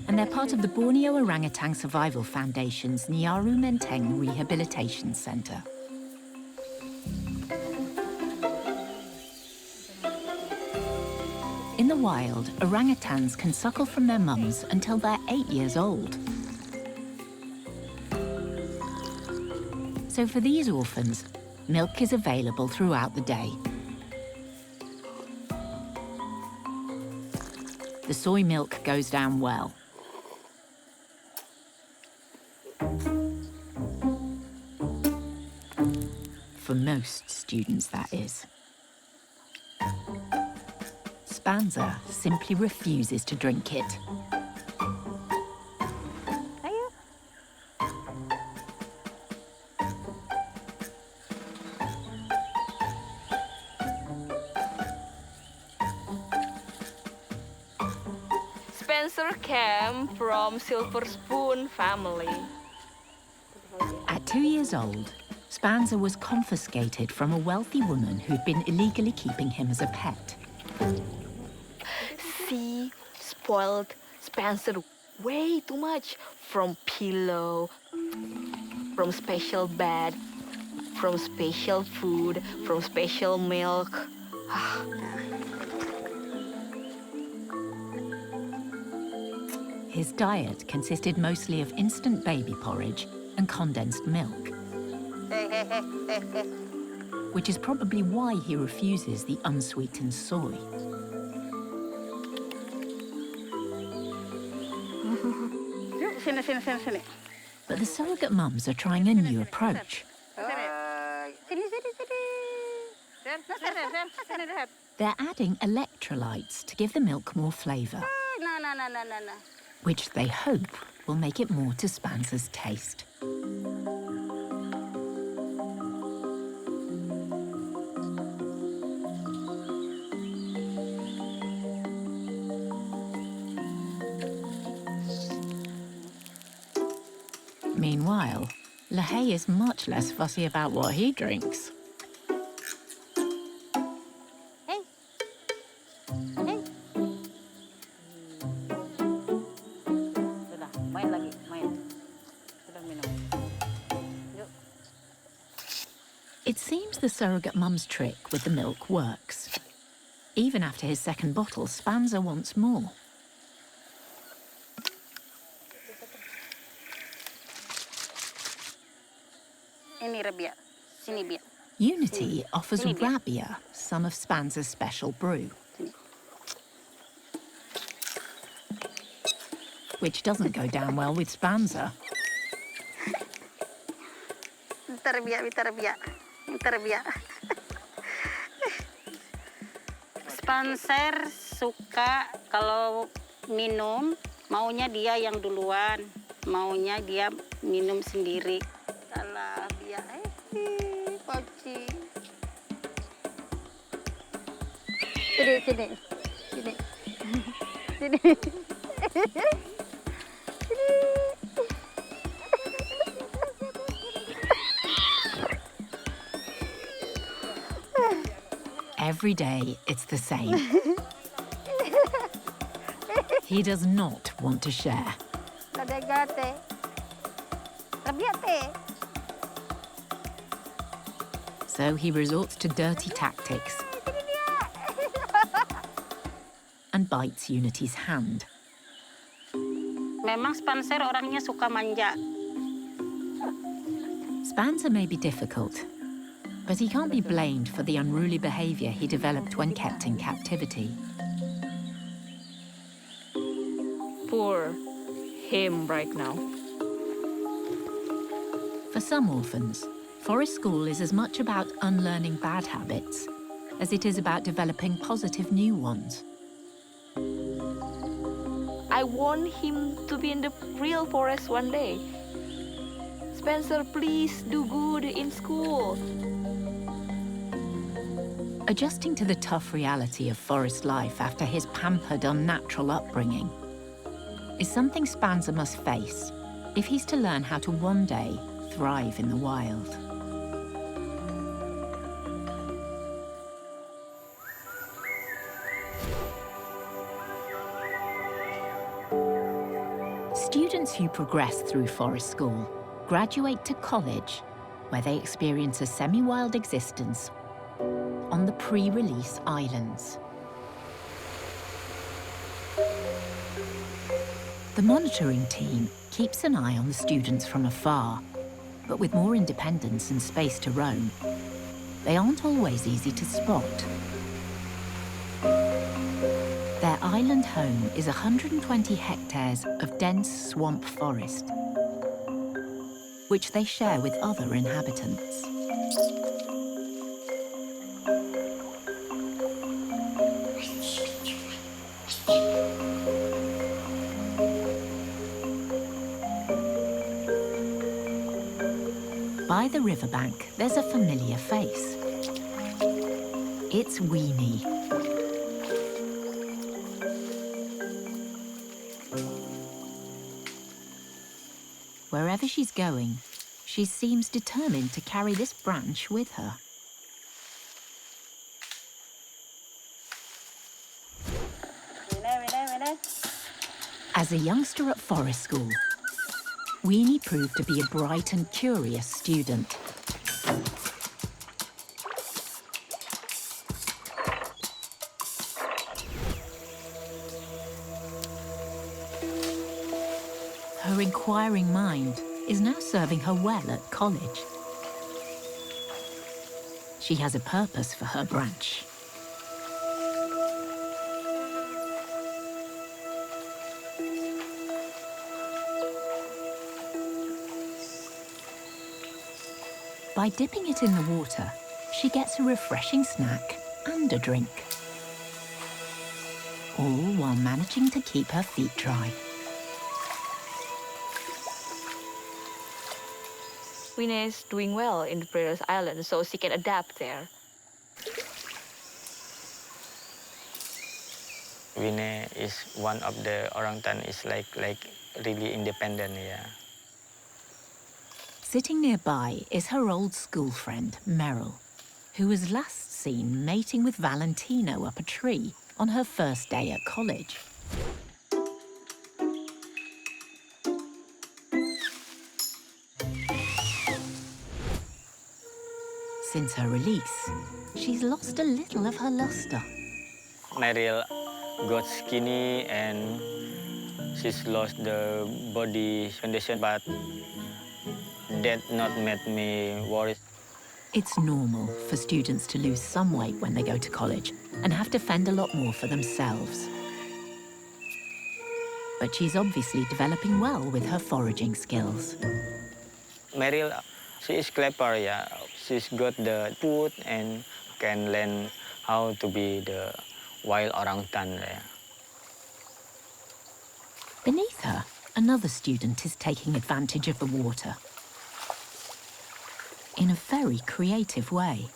and they're part of the Borneo Orangutan Survival Foundation's Nyaru Menteng Rehabilitation Center. In the wild, orangutans can suckle from their mums until they're 8 years old. So for these orphans, milk is available throughout the day. The soy milk goes down well. For most students, that is. Spanser simply refuses to drink it. Spanser came from Silver Spoon family. At 2 years old, Spanser was confiscated from a wealthy woman who'd been illegally keeping him as a pet. She spoiled Spanser way too much, from pillow, from special bed, from special food, from special milk. His diet consisted mostly of instant baby porridge and condensed milk, which is probably why he refuses the unsweetened soy. Sini. But the surrogate mums are trying a new approach. Sini. They're adding electrolytes to give the milk more flavour, Nah. which they hope will make it more to Spanser's taste. Meanwhile, Lahey is much less fussy about what he drinks. Hey. Sudah, main lagi, main. Sudah minum. Yuk. It seems the surrogate mum's trick with the milk works. Even after his second bottle, Spanser wants more. Ini Rabia. Sini, Bia. Unity offers Sini, Bia. Rabia some of Spanser's special brew, which doesn't go down well with Spanser. Bentar, Bia. Spanser suka kalau minum, maunya dia yang duluan. Maunya dia minum sendiri. Alah, Bia. Poci. Sini. Every day, it's the same. He does not want to share. Gade. Rabia teh. So he resorts to dirty tactics and bites Unity's hand. Memang Spanser orangnya suka manja. Spanser may be difficult, but he can't be blamed for the unruly behaviour he developed when kept in captivity. Poor him right now. For some orphans, forest school is as much about unlearning bad habits as it is about developing positive new ones. I want him to be in the real forest one day. Spanser, please do good in school. Adjusting to the tough reality of forest life after his pampered, unnatural upbringing is something Spanser must face if he's to learn how to one day thrive in the wild. Students who progress through forest school graduate to college, where they experience a semi-wild existence on the pre-release islands. The monitoring team keeps an eye on the students from afar, but with more independence and space to roam, they aren't always easy to spot. Their island home is 120 hectares of dense swamp forest, which they share with other inhabitants. By the riverbank, there's a familiar face. It's Weenie. Wherever she's going, she seems determined to carry this branch with her. As a youngster at forest school, Weenie proved to be a bright and curious student. Her inquiring mind is now serving her well at college. She has a purpose for her branch. By dipping it in the water, she gets a refreshing snack and a drink, all while managing to keep her feet dry. Winnie is doing well in the Prairies Island, so she can adapt there. Winnie is one of the orangutan is like really independent, yeah. Sitting nearby is her old school friend, Meryl, who was last seen mating with Valentino up a tree on her first day at college. Since her release, she's lost a little of her luster. Meryl got skinny and she's lost the body condition, but that not made me worried. It's normal for students to lose some weight when they go to college and have to fend a lot more for themselves. But she's obviously developing well with her foraging skills. Meryl, she is clever, yeah. She's got the food and can learn how to be the wild orangutan. Yeah. Beneath her, another student is taking advantage of the water in a very creative way.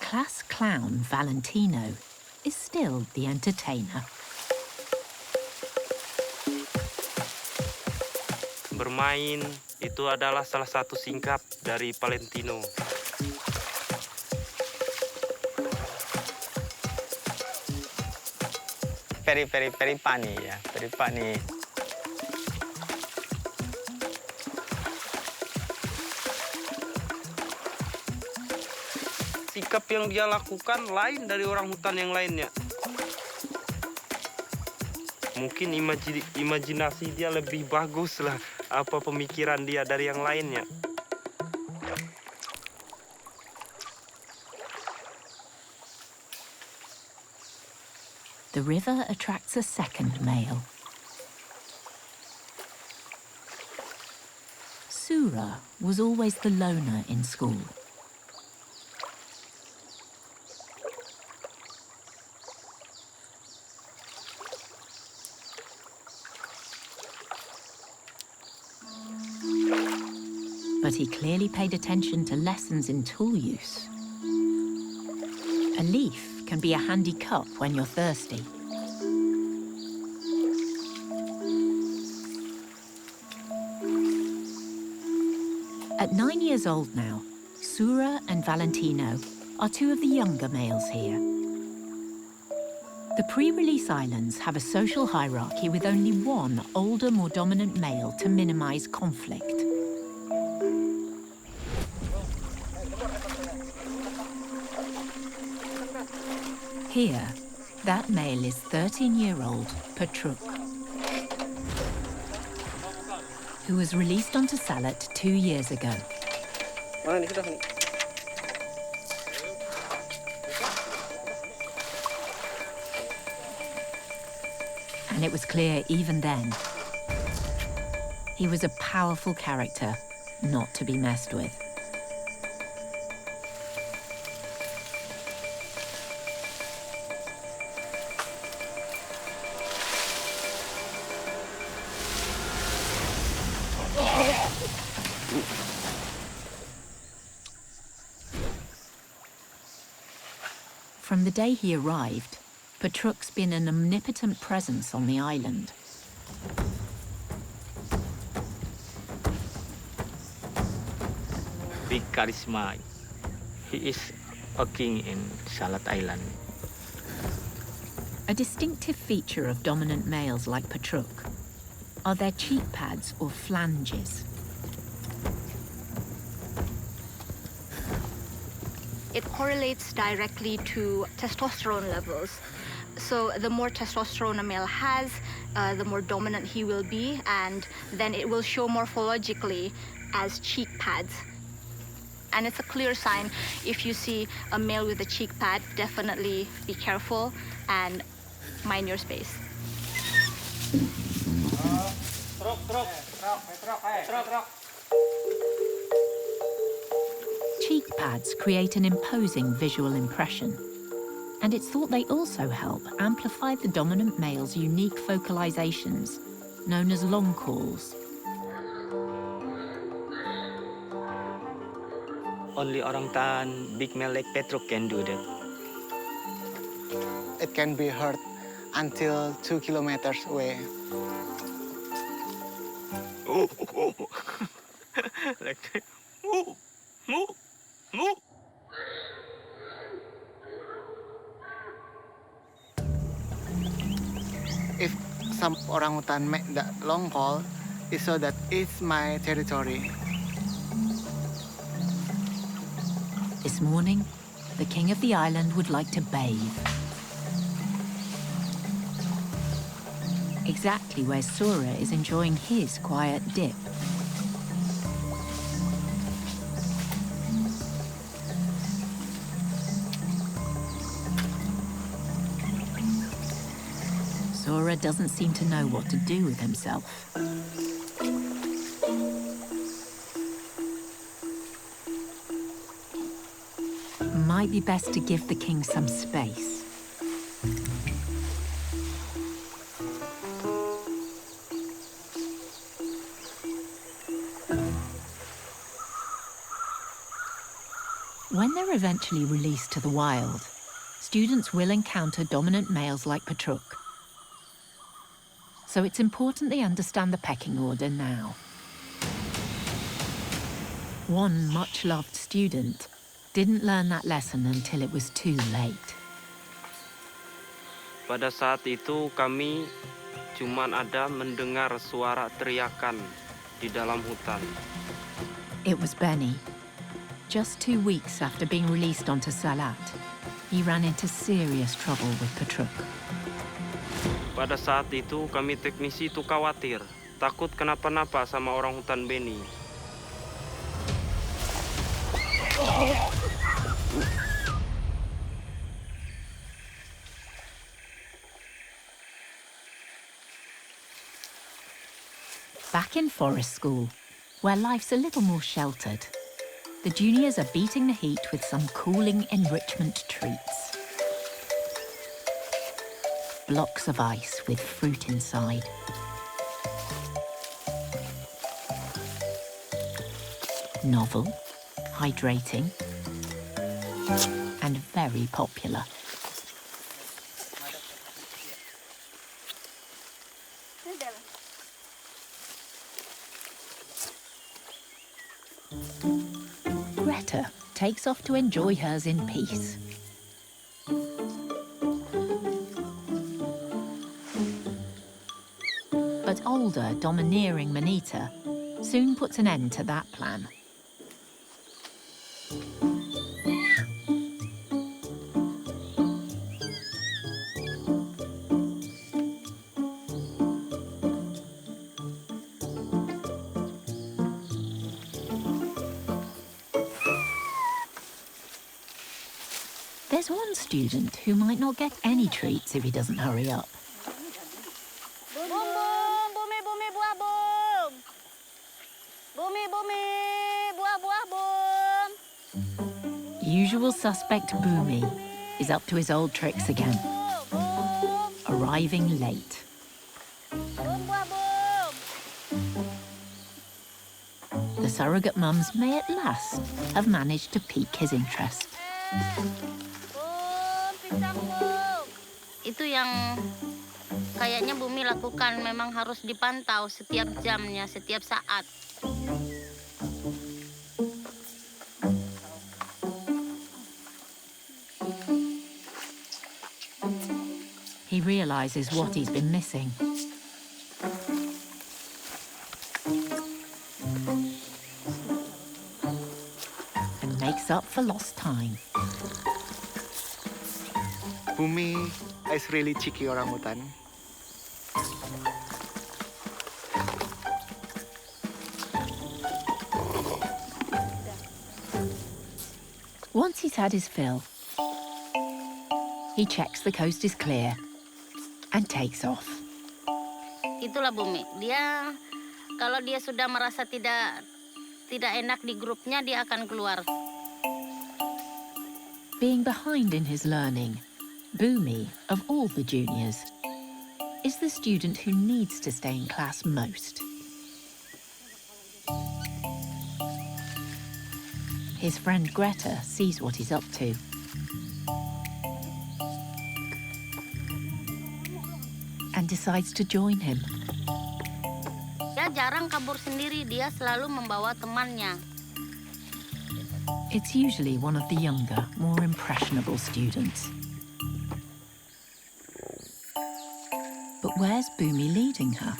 Class clown Valentino is still the entertainer. Bermain itu adalah salah satu singkap dari Valentino. Very funny, yeah. Very funny. sikap yang dia lakukan lain dari orang hutan yang lainnya. Mungkin imajinasi dia lebih bagus lah, apa pemikiran dia dari yang lainnya. The river attracts a second male. Sura was always the loner in school. But he clearly paid attention to lessons in tool use. A leaf can be a handy cup when you're thirsty. At 9 years old now, Sura and Valentino are two of the younger males here. The pre-release islands have a social hierarchy with only one older, more dominant male to minimize conflict. Here, that male is 13-year-old Patruk, who was released onto Salat 2 years ago. And it was clear even then, he was a powerful character not to be messed with. From the day he arrived, Patruk's been an omnipotent presence on the island. Big charisma. He is a king in Salat Island. A distinctive feature of dominant males like Patruk are their cheek pads or flanges. It correlates directly to testosterone levels. So the more testosterone a male has, the more dominant he will be, and then it will show morphologically as cheek pads. And it's a clear sign. If you see a male with a cheek pad, definitely be careful and mind your space. Cheek pads create an imposing visual impression, and it's thought they also help amplify the dominant male's unique vocalizations, known as long calls. Only orangutan, big male like Petruk can do that. It can be heard until 2 kilometers away. Like that. Moo, moo, moo. If some orangutan make that long call, it shows that it's my territory. This morning, the king of the island would like to bathe. Exactly where Sura is enjoying his quiet dip. Sura doesn't seem to know what to do with himself. Might be best to give the king some space. When they're eventually released to the wild, students will encounter dominant males like Patruk. So it's important they understand the pecking order now. One much-loved student didn't learn that lesson until it was too late. Pada saat itu kami cuman ada mendengar suara teriakan di dalam hutan. It was Beni, Just 2 weeks after being released onto Salat, he ran into serious trouble with Petruk. Pada saat itu kami teknisi itu khawatir, takut kenapa-napa sama orangutan Beni. Back in forest school, where life's a little more sheltered, the juniors are beating the heat with some cooling enrichment treats. Blocks of ice with fruit inside. Novel, hydrating, and very popular. Greta takes off to enjoy hers in peace. But older, domineering Manita soon puts an end to that plan. There's one student who might not get any treats if he doesn't hurry up. Bum bum, bumi bumi buah bum. Bumi bumi, buah buah bum. Usual suspect Bumi is up to his old tricks again, arriving late. Bum buah bum. The surrogate mums may at last have managed to pique his interest. Bum, pisang bum. Itu yang kayaknya Bumi lakukan, memang harus dipantau setiap jamnya, setiap saat. He realizes what he's been missing. And makes up for lost time. Bumi is really cheeky orangutan. Once he's had his fill, he checks the coast is clear and takes off. Itulah Bumi. Dia kalau dia sudah merasa tidak enak di grupnya, dia akan keluar. Being behind in his learning, Bumi, of all the juniors, is the student who needs to stay in class most. His friend Greta sees what he's up to. And decides to join him. Dia jarang kabur sendiri, dia selalu membawa temannya. It's usually one of the younger, more impressionable students. But where's Bumi leading her?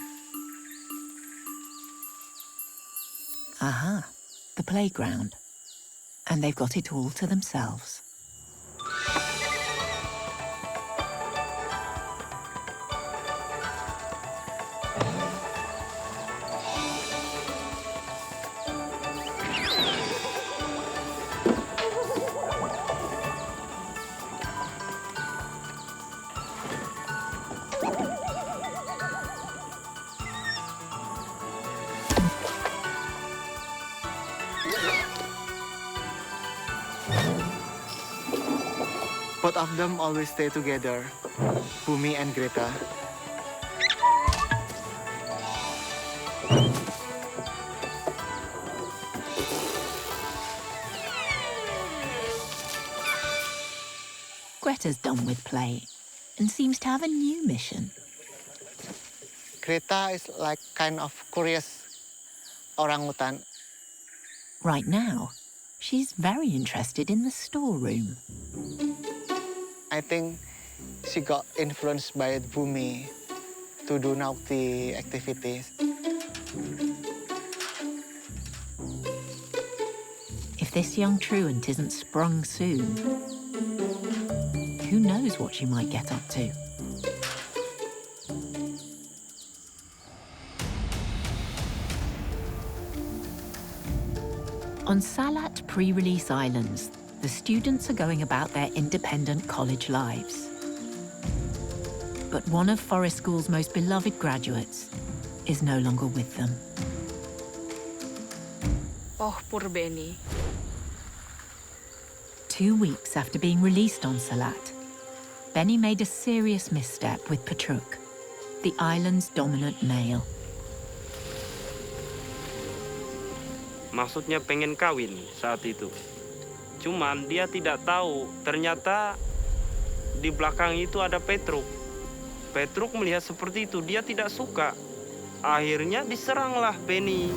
Aha, the playground. And they've got it all to themselves. Both of them always stay together, Bumi and Greta. Greta's done with play and seems to have a new mission. Greta is like kind of curious orangutan. Right now, she's very interested in the storeroom. I think she got influenced by Bumi to do naughty activities. If this young truant isn't sprung soon, who knows what she might get up to? On Salat pre-release islands, the students are going about their independent college lives. But one of Forest School's most beloved graduates is no longer with them. Oh, poor Beni. 2 weeks after being released on Salat, Beni made a serious misstep with Patruk, the island's dominant male. Maksudnya pengen kawin saat itu. Cuman dia tidak tahu ternyata di belakang itu ada Petruk. Petruk melihat seperti itu, dia tidak suka. Akhirnya diseranglah Beni.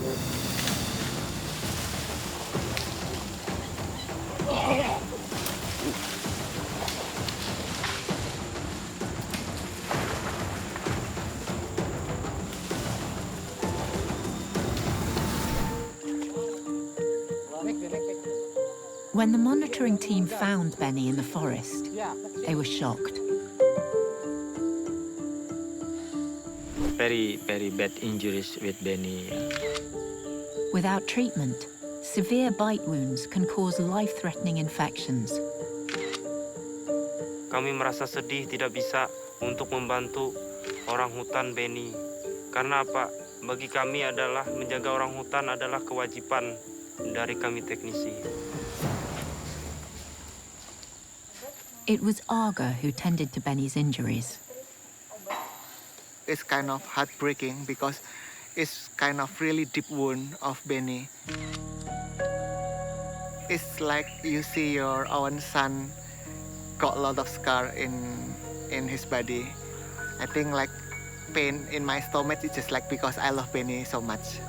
When the monitoring team found Beni in the forest, they were shocked. Very bad injuries with Beni. Without treatment, severe bite wounds can cause life-threatening infections. Kami merasa sedih tidak bisa untuk membantu orang hutan Beni. Karena apa? Bagi kami adalah menjaga orang hutan adalah kewajiban dari kami teknisi. It was Aga who tended to Beni's injuries. It's kind of heartbreaking because it's kind of really deep wound of Beni. It's like you see your own son got a lot of scar in his body. I think like pain in my stomach is just like because I love Beni so much.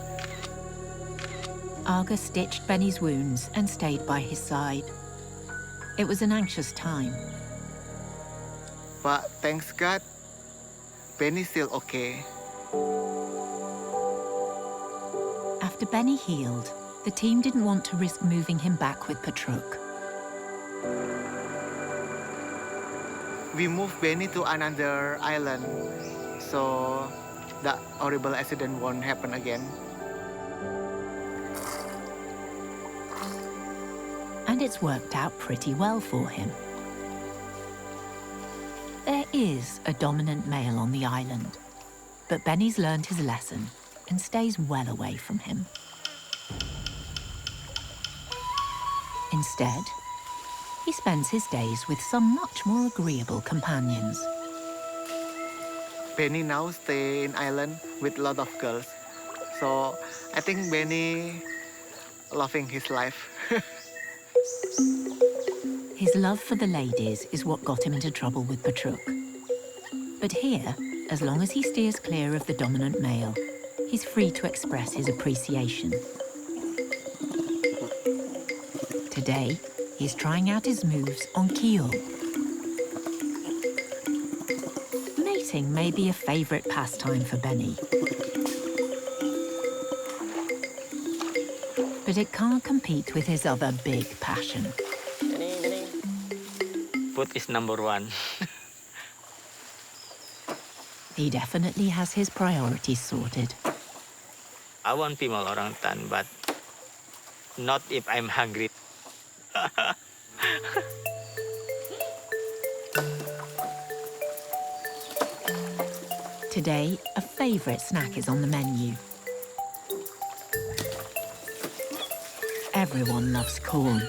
Aga stitched Beni's wounds and stayed by his side. It was an anxious time. But thanks God, Beni's still okay. After Beni healed, the team didn't want to risk moving him back with Patruk. We moved Beni to another island, so that horrible accident won't happen again. And it's worked out pretty well for him. There is a dominant male on the island, but Beni's learned his lesson and stays well away from him. Instead, he spends his days with some much more agreeable companions. Beni now stay in island with a lot of girls, so I think Beni loving his life. His love for the ladies is what got him into trouble with Patruk. But here, as long as he steers clear of the dominant male, he's free to express his appreciation. Today, he's trying out his moves on Kyo. Mating may be a favorite pastime for Beni. But it can't compete with his other big passion. Food is number one. He definitely has his priorities sorted. I want female orangutan, but not if I'm hungry. Today, a favorite snack is on the menu. Everyone loves corn.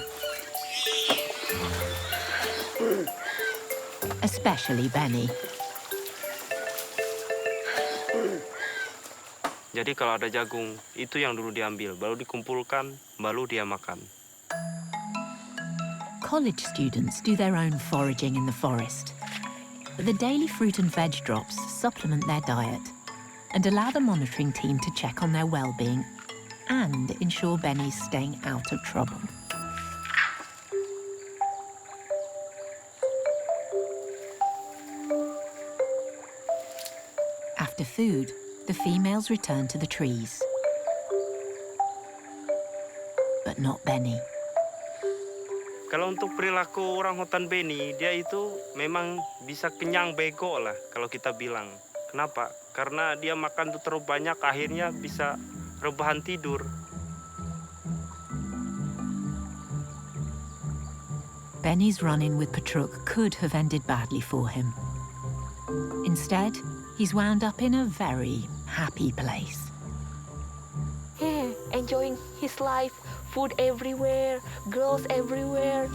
Especially Beni. Jadi kalau ada jagung, itu yang dulu diambil, baru dikumpulkan, baru dia makan. College students do their own foraging in the forest. But the daily fruit and veg drops supplement their diet and allow the monitoring team to check on their well-being and ensure Beni's staying out of trouble. After food, the females return to the trees. But not Beni. Kalau untuk perilaku orangutan Beni, dia itu memang bisa kenyang bego lah kalau kita bilang. Kenapa? Karena dia makan tuh terlalu banyak, akhirnya bisa rebahan tidur. Benny's run-in with Petruk could have ended badly for him. Instead, he's wound up in a very happy place. Yeah, enjoying his life, food everywhere, girls everywhere.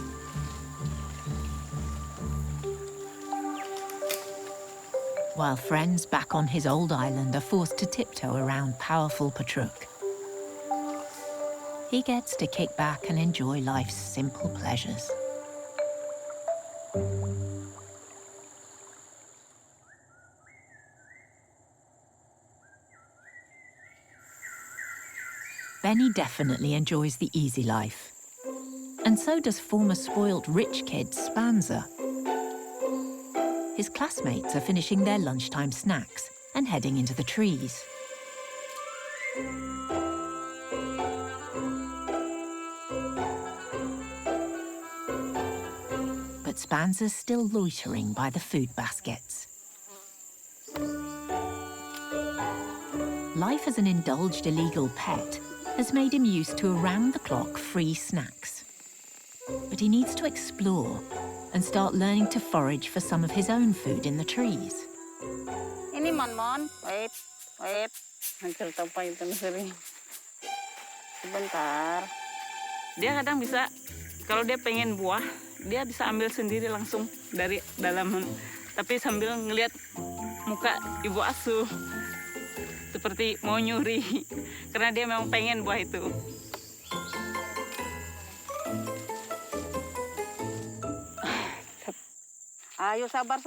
While friends back on his old island are forced to tiptoe around powerful Petruk, he gets to kick back and enjoy life's simple pleasures. Benny definitely enjoys the easy life. And so does former spoilt rich kid Spanser. His classmates are finishing their lunchtime snacks and heading into the trees. But Spanser's still loitering by the food baskets. Life as an indulged illegal pet has made him used to around-the-clock free snacks. But he needs to explore and start learning to forage for some of his own food in the trees. Ini Mon, wait. Cerita apa itu sering. Sebentar. Dia kadang bisa, kalau dia pengen buah, dia bisa ambil sendiri langsung dari dalam, tapi sambil ngelihat muka ibu asuh. Seperti mau nyuri, karena dia memang pengen buah itu. Ayo sabar.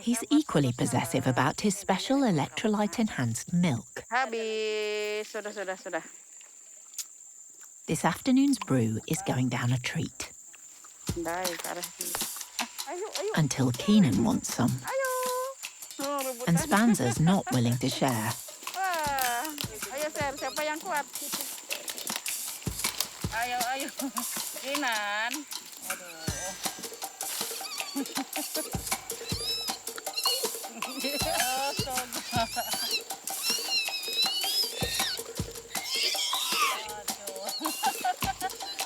He's equally possessive about his special electrolyte-enhanced milk. Habis, sudah. This afternoon's brew is going down a treat. Until Keenan wants some. And Spanser's not willing to share. Ayo share, siapa yang kuat? Ayo. Keenan.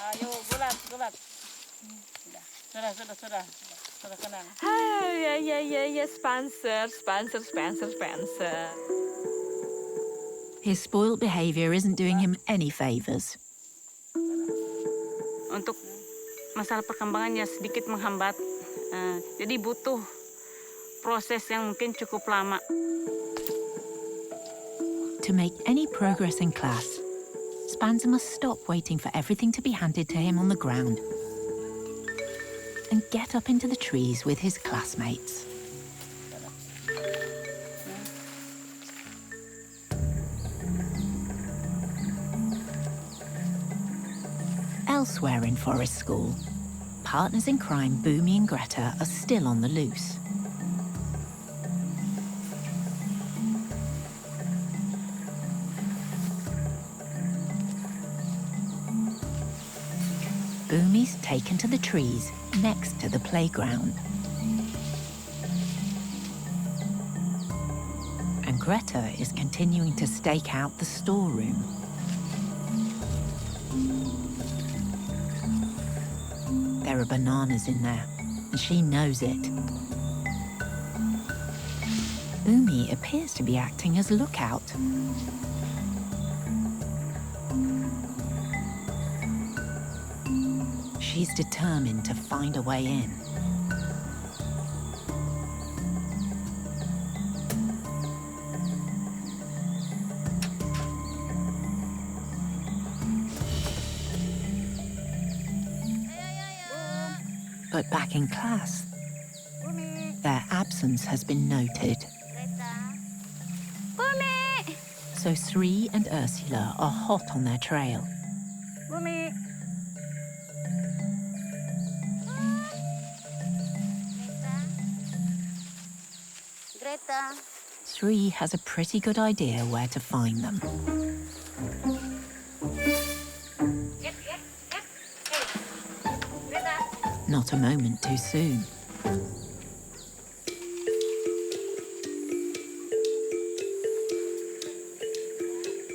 Ayo, bulat. Sudah tenang. Yeah, Spanser. His spoilt behaviour isn't doing him any favours. Untuk masalah perkembangannya sedikit menghambat, jadi butuh proses yang mungkin cukup lama. To make any progress in class, Spanser must stop waiting for everything to be handed to him on the ground and get up into the trees with his classmates. Elsewhere in Forest School, partners in crime Bumi and Greta are still on the loose. Bumi's taken to the trees next to the playground. And Greta is continuing to stake out the storeroom. There are bananas in there, and she knows it. Bumi appears to be acting as lookout. She's determined to find a way in. But back in class, their absence has been noted. Bumi! So Sri and Ursula are hot on their trail. Bumi. Greta. Sri has a pretty good idea where to find them. Not a moment too soon.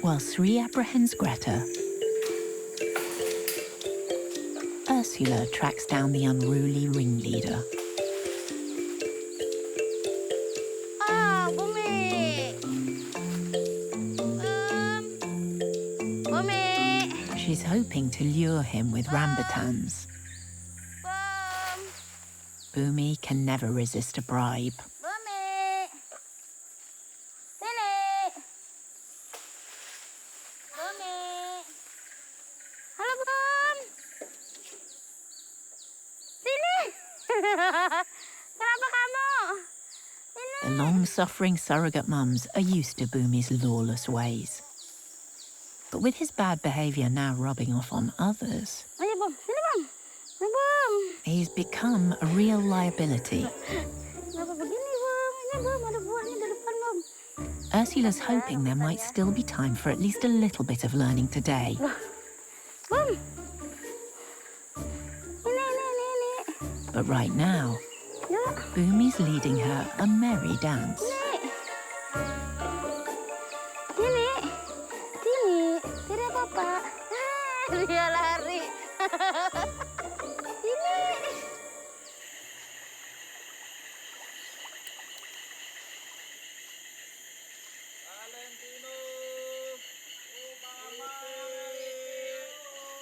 While Sri apprehends Greta, Ursula tracks down the unruly ringleader. Ah, Bumi. Bumi. She's hoping to lure him with rambutans. Bumi can never resist a bribe. Bumi. Sini. Bumi. Halo, Bum. Sini. Kenapa kamu? The long-suffering surrogate mums are used to Bumi's lawless ways. But with his bad behaviour now rubbing off on others, Ayo, Bum. Sini, Bum. Ayo, Bum. he's become a real liability. Kenapa begini, Bum? Ini, Bum. Ada buahnya di depan, Bum. Ursula's hoping there might still be time for at least a little bit of learning today. Bum. Ini. But right now, Yuk. Bumi's leading her a merry dance. Sini. Tidak apa-apa. Dia lari. Sini.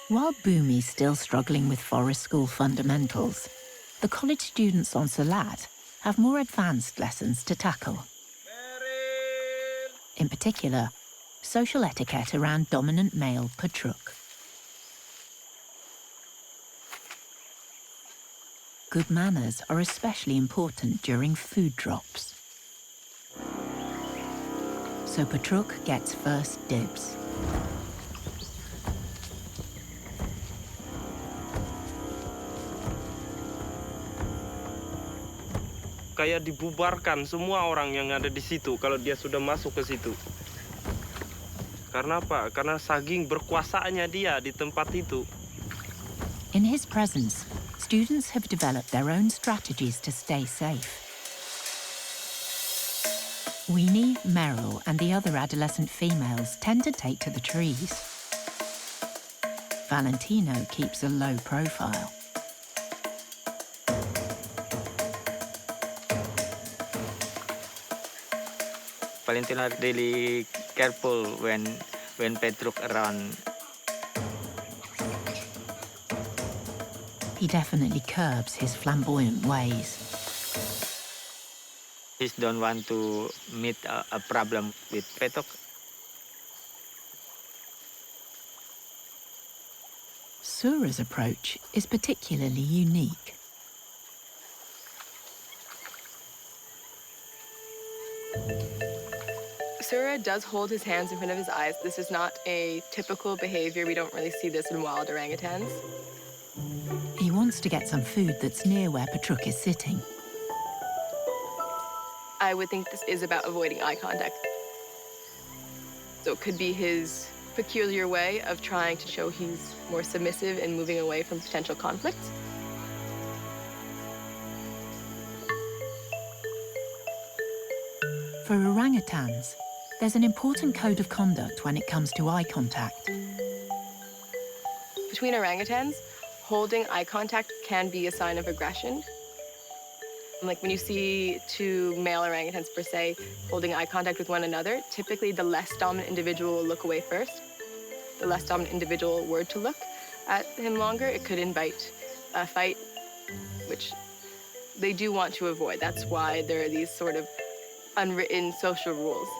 While Bumi's still struggling with forest school fundamentals, the college students on Salat have more advanced lessons to tackle. In particular, social etiquette around dominant male patruk. Good manners are especially important during food drops. So patruk gets first dibs. Kayak dibubarkan semua orang yang ada di situ kalau dia sudah masuk ke situ. Karena apa? Karena saking berkuasaannya dia di tempat itu. In his presence, students have developed their own strategies to stay safe. Weenie, Meryl, and the other adolescent females tend to take to the trees. Valentino keeps a low profile. Valentino really careful when Petruk around. He definitely curbs his flamboyant ways. He don't want to meet a problem with Petruk. Sura's approach is particularly unique. Sura does hold his hands in front of his eyes. This is not a typical behavior. We don't really see this in wild orangutans. He wants to get some food that's near where Patruk is sitting. I would think this is about avoiding eye contact. So it could be his peculiar way of trying to show he's more submissive and moving away from potential conflicts. For orangutans, there's an important code of conduct when it comes to eye contact. Between orangutans, holding eye contact can be a sign of aggression. Like when you see two male orangutans per se holding eye contact with one another, typically the less dominant individual will look away first. The less dominant individual were to look at him longer, it could invite a fight, which they do want to avoid. That's why there are these sort of unwritten social rules.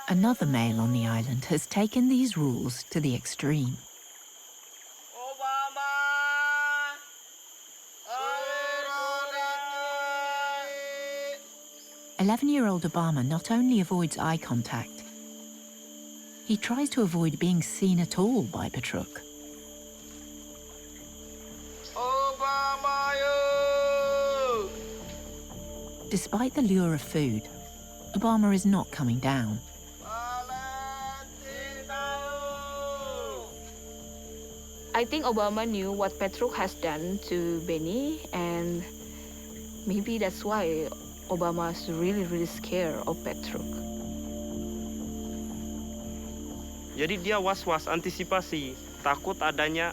Another male on the island has taken these rules to the extreme. 11-year-old Obama not only avoids eye contact, he tries to avoid being seen at all by Patruk. Despite the lure of food, Obama is not coming down. I think Obama knew what Petruk has done to Beni, and maybe that's why Obama is really scared of Petruk. Jadi dia was-was, antisipasi, takut adanya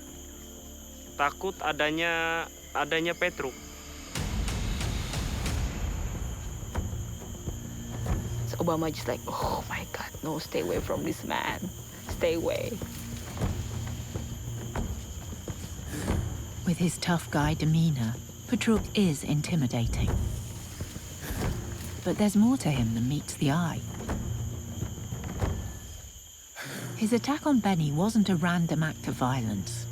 Petruk. So Obama just like, oh my God, no, stay away from this man, stay away. With his tough guy demeanor, Petruk is intimidating. But there's more to him than meets the eye. His attack on Beni wasn't a random act of violence.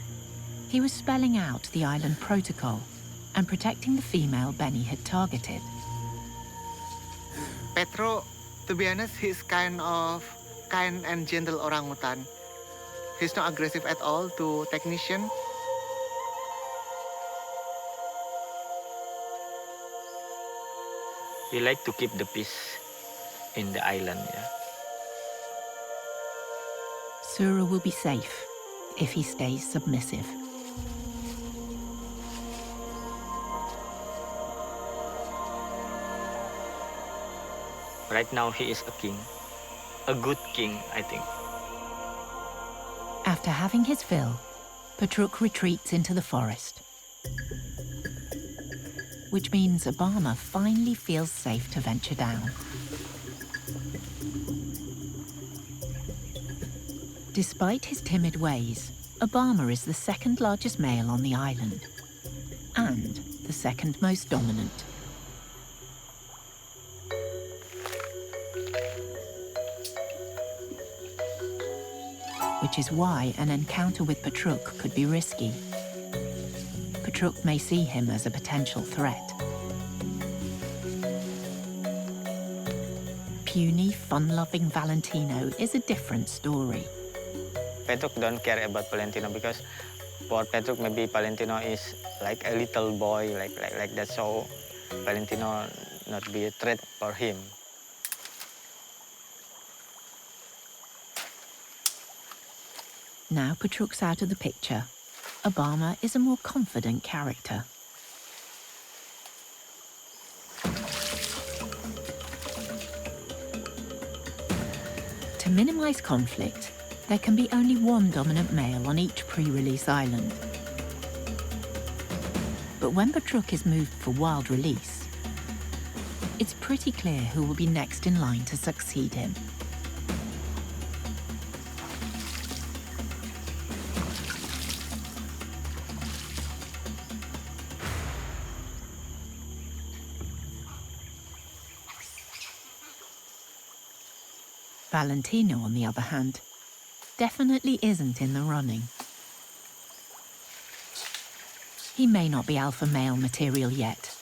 He was spelling out the island protocol and protecting the female Beni had targeted. Petro, to be honest, he's kind and gentle orangutan. He's not aggressive at all to technician. We like to keep the peace in the island, yeah. Sura will be safe if he stays submissive. Right now he is a king, a good king, I think. After having his fill, Petruk retreats into the forest, which means Obama finally feels safe to venture down. Despite his timid ways, Obama is the second largest male on the island and the second most dominant. Which is why an encounter with Petruk could be risky. Petruk may see him as a potential threat. Puny, fun-loving Valentino is a different story. Petruk don't care about Valentino because for Petruk maybe Valentino is like a little boy, like that, so Valentino not be a threat for him. Now Petruk's out of the picture, Obama is a more confident character. To minimize conflict, there can be only one dominant male on each pre-release island. But when Petruk is moved for wild release, it's pretty clear who will be next in line to succeed him. Valentino, on the other hand, definitely isn't in the running. He may not be alpha male material yet,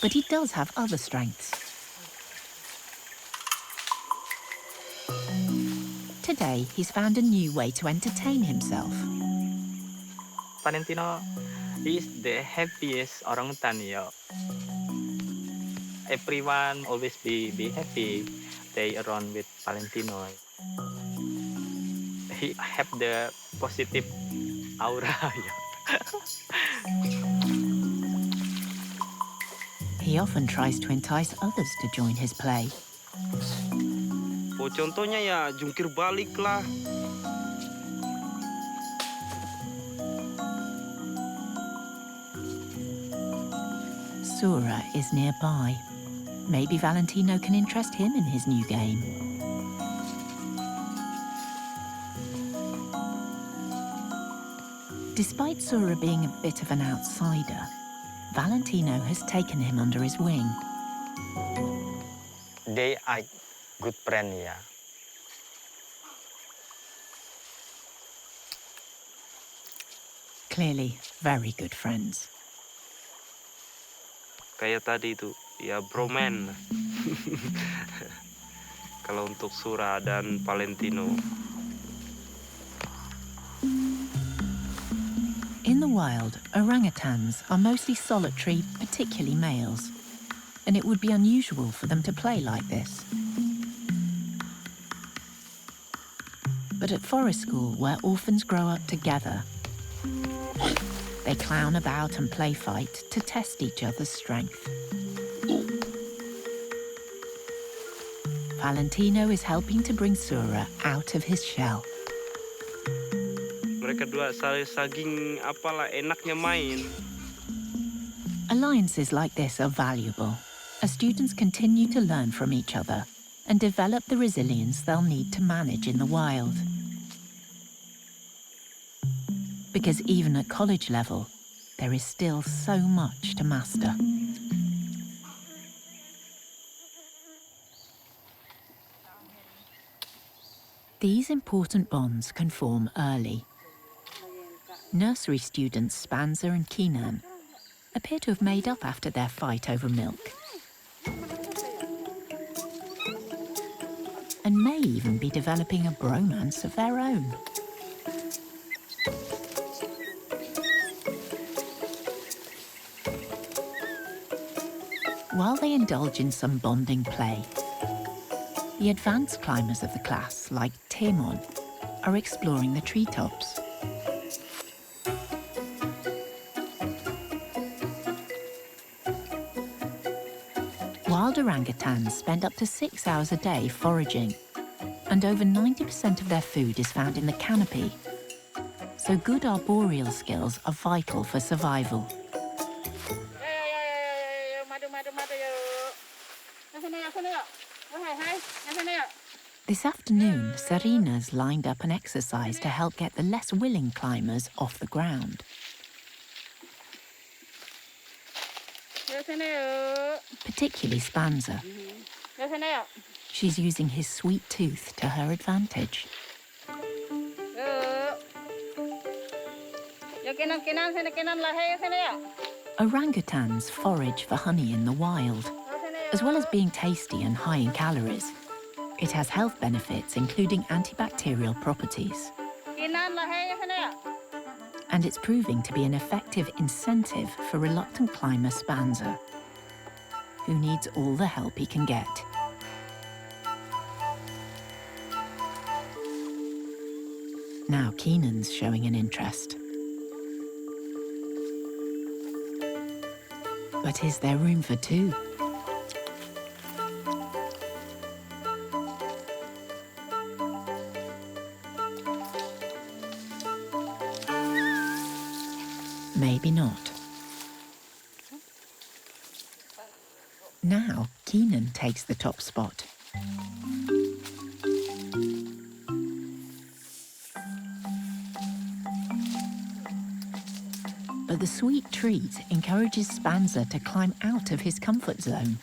but he does have other strengths. Today, he's found a new way to entertain himself. Valentino is the happiest orangutan, yeah. Everyone always be happy. Stay around with Valentino. He have the positive aura. He often tries to entice others to join his play. Oh, contohnya ya jungkir balik lah. Sura is nearby. Maybe Valentino can interest him in his new game. Despite Sura being a bit of an outsider, Valentino has taken him under his wing. They are good friends, yeah. Clearly, very good friends. Kayak tadi itu, ya broman. Kalau untuk Sura dan Valentino. In the wild, orangutans are mostly solitary, particularly males. and it would be unusual for them to play like this. But at forest school, where orphans grow up together, they clown about and play fight to test each other's strength. Valentino is helping to bring Sura out of his shell. Mereka dua saking apalah enaknya main. Alliances like this are valuable, as students continue to learn from each other and develop the resilience they'll need to manage in the wild. Because even at college level, there is still so much to master. These important bonds can form early. Nursery students Spanser and Keenan appear to have made up after their fight over milk, and may even be developing a bromance of their own. While they indulge in some bonding play, the advanced climbers of the class, like Timon, are exploring the treetops. Wild orangutans spend up to 6 hours a day foraging, and over 90% of their food is found in the canopy. So good arboreal skills are vital for survival. This afternoon, Serena's lined up an exercise to help get the less willing climbers off the ground. Particularly Spanser. She's using his sweet tooth to her advantage. Orangutans forage for honey in the wild. As well as being tasty and high in calories, it has health benefits including antibacterial properties. And it's proving to be an effective incentive for reluctant climber Spanser, who needs all the help he can get. Now Keenan's showing an interest. But is there room for two? Maybe not. Now, Keenan takes the top spot. But the sweet treat encourages Spanser to climb out of his comfort zone.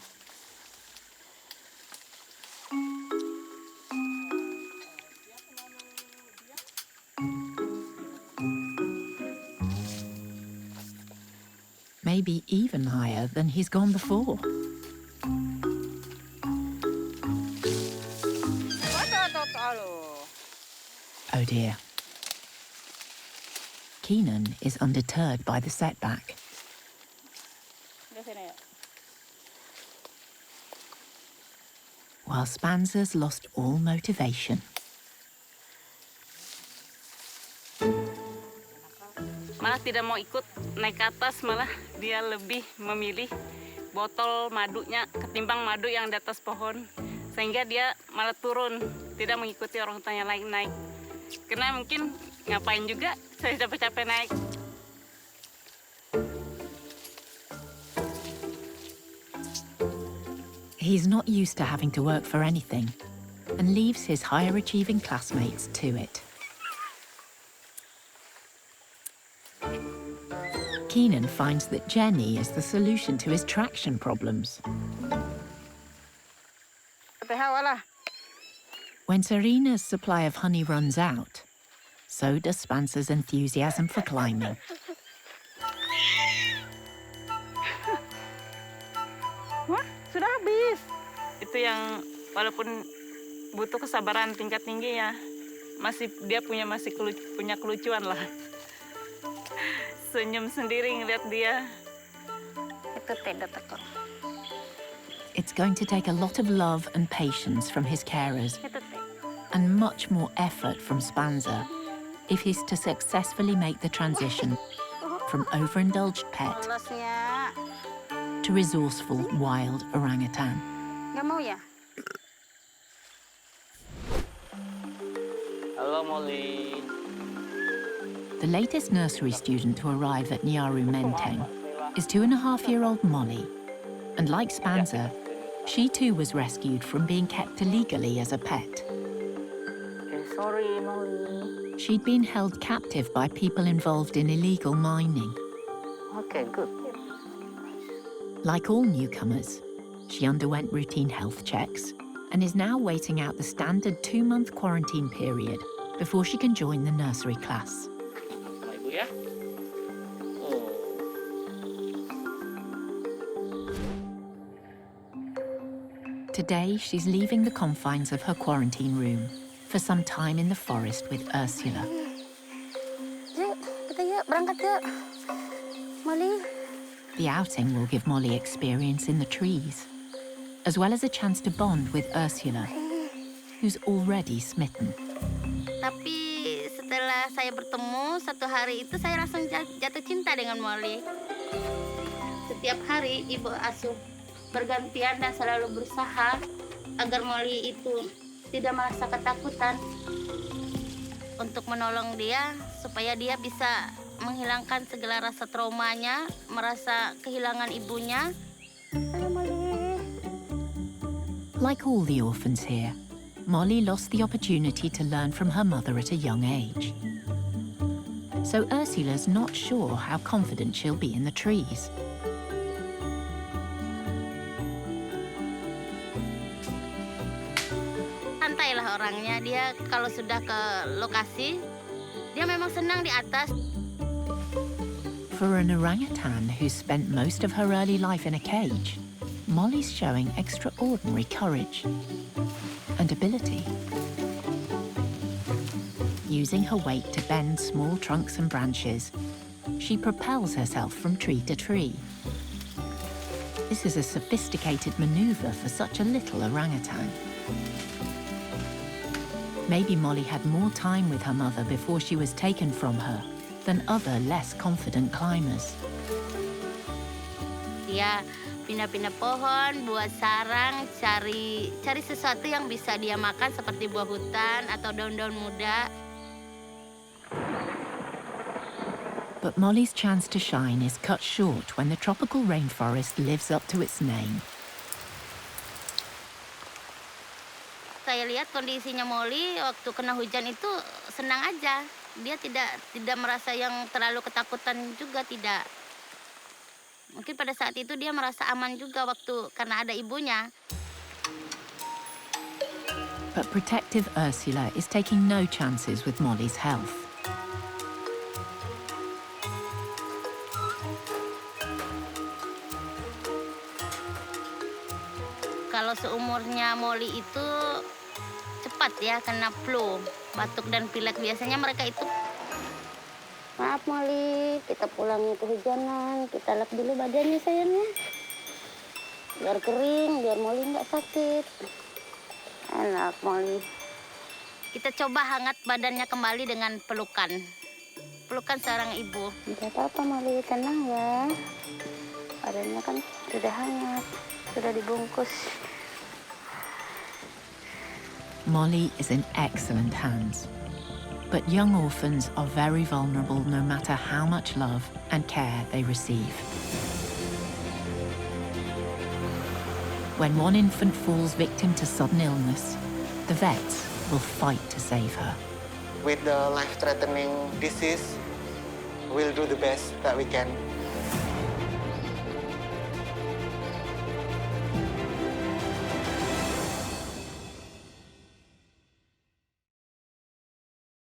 Maybe even higher than he's gone before. Oh dear. Keenan is undeterred by the setback. While Spanser's lost all motivation. Malah tidak mau ikut naik ke atas, malah dia lebih memilih botol madunya ketimbang madu yang di atas pohon. Sehingga dia malah turun, tidak mengikuti orang tanya lain naik. Karena mungkin ngapain juga saya capek-capek naik. He's not used to having to work for anything and leaves his higher achieving classmates to it. Keenan finds that Jenny is the solution to his traction problems. When Serena's supply of honey runs out, so does Spanser's enthusiasm for climbing. Wah, sudah habis. Itu yang walaupun butuh kesabaran tingkat tinggi ya, dia masih punya kelucuan lah. Senyum sendiri ngeliat dia. Itu tidak tekor. it's going to take a lot of love and patience from his carers, and much more effort from Spanser if he's to successfully make the transition from overindulged pet to resourceful wild orangutan. Hello, Molly. The latest nursery student to arrive at Nyaru Menteng is 2.5-year-old Molly. And like Spanser, she too was rescued from being kept illegally as a pet. Sorry, Molly. She'd been held captive by people involved in illegal mining. Okay, good. Like all newcomers, she underwent routine health checks and is now waiting out the standard 2-month quarantine period before she can join the nursery class. Sama Ibu ya. Oh. Today, she's leaving the confines of her quarantine room for some time in the forest with Ursula. Yuk, kita yuk, berangkat yuk. Molly. The outing will give Molly experience in the trees, as well as a chance to bond with Ursula, who's already smitten. Tapi setelah saya bertemu, satu hari itu saya langsung jatuh cinta dengan Molly. Setiap hari ibu asuh bergantian dan selalu berusaha agar Molly itu tidak merasa ketakutan untuk menolong dia supaya dia bisa menghilangkan segala rasa traumanya, merasa kehilangan ibunya. Halo Molly. Like all the orphans here, Molly lost the opportunity to learn from her mother at a young age. So Ursula's not sure how confident she'll be in the trees. Santailah orangnya, dia kalau sudah ke lokasi, dia memang senang di atas. For an orangutan who's spent most of her early life in a cage, Molly's showing extraordinary courage and ability. Using her weight to bend small trunks and branches, she propels herself from tree to tree. This is a sophisticated maneuver for such a little orangutan. Maybe Molly had more time with her mother before she was taken from her than other less confident climbers. Dia pindah-pindah pohon, buat sarang, cari sesuatu yang bisa dia makan seperti buah hutan atau daun-daun muda. But Molly's chance to shine is cut short when the tropical rainforest lives up to its name. Saya lihat kondisinya Molly waktu kena hujan itu senang aja. Dia tidak merasa yang terlalu ketakutan juga, tidak. Mungkin pada saat itu dia merasa aman juga waktu karena ada ibunya. But protective Ursula is taking no chances with Molly's health. Kalau seumurnya Molly itu cepat ya kena flu, batuk dan pilek. Biasanya mereka itu, maaf Molly, kita pulang kehujanan, kita lap dulu badannya sayangnya. Biar kering, biar Molly nggak sakit. Enak Molly. Kita coba hangat badannya kembali dengan pelukan. Pelukan seorang ibu. Tidak apa-apa Molly, tenang ya. Badannya kan sudah hangat, sudah dibungkus. Molly is in excellent hands. But young orphans are very vulnerable no matter how much love and care they receive. When one infant falls victim to sudden illness, the vets will fight to save her. With the life-threatening disease, we'll do the best that we can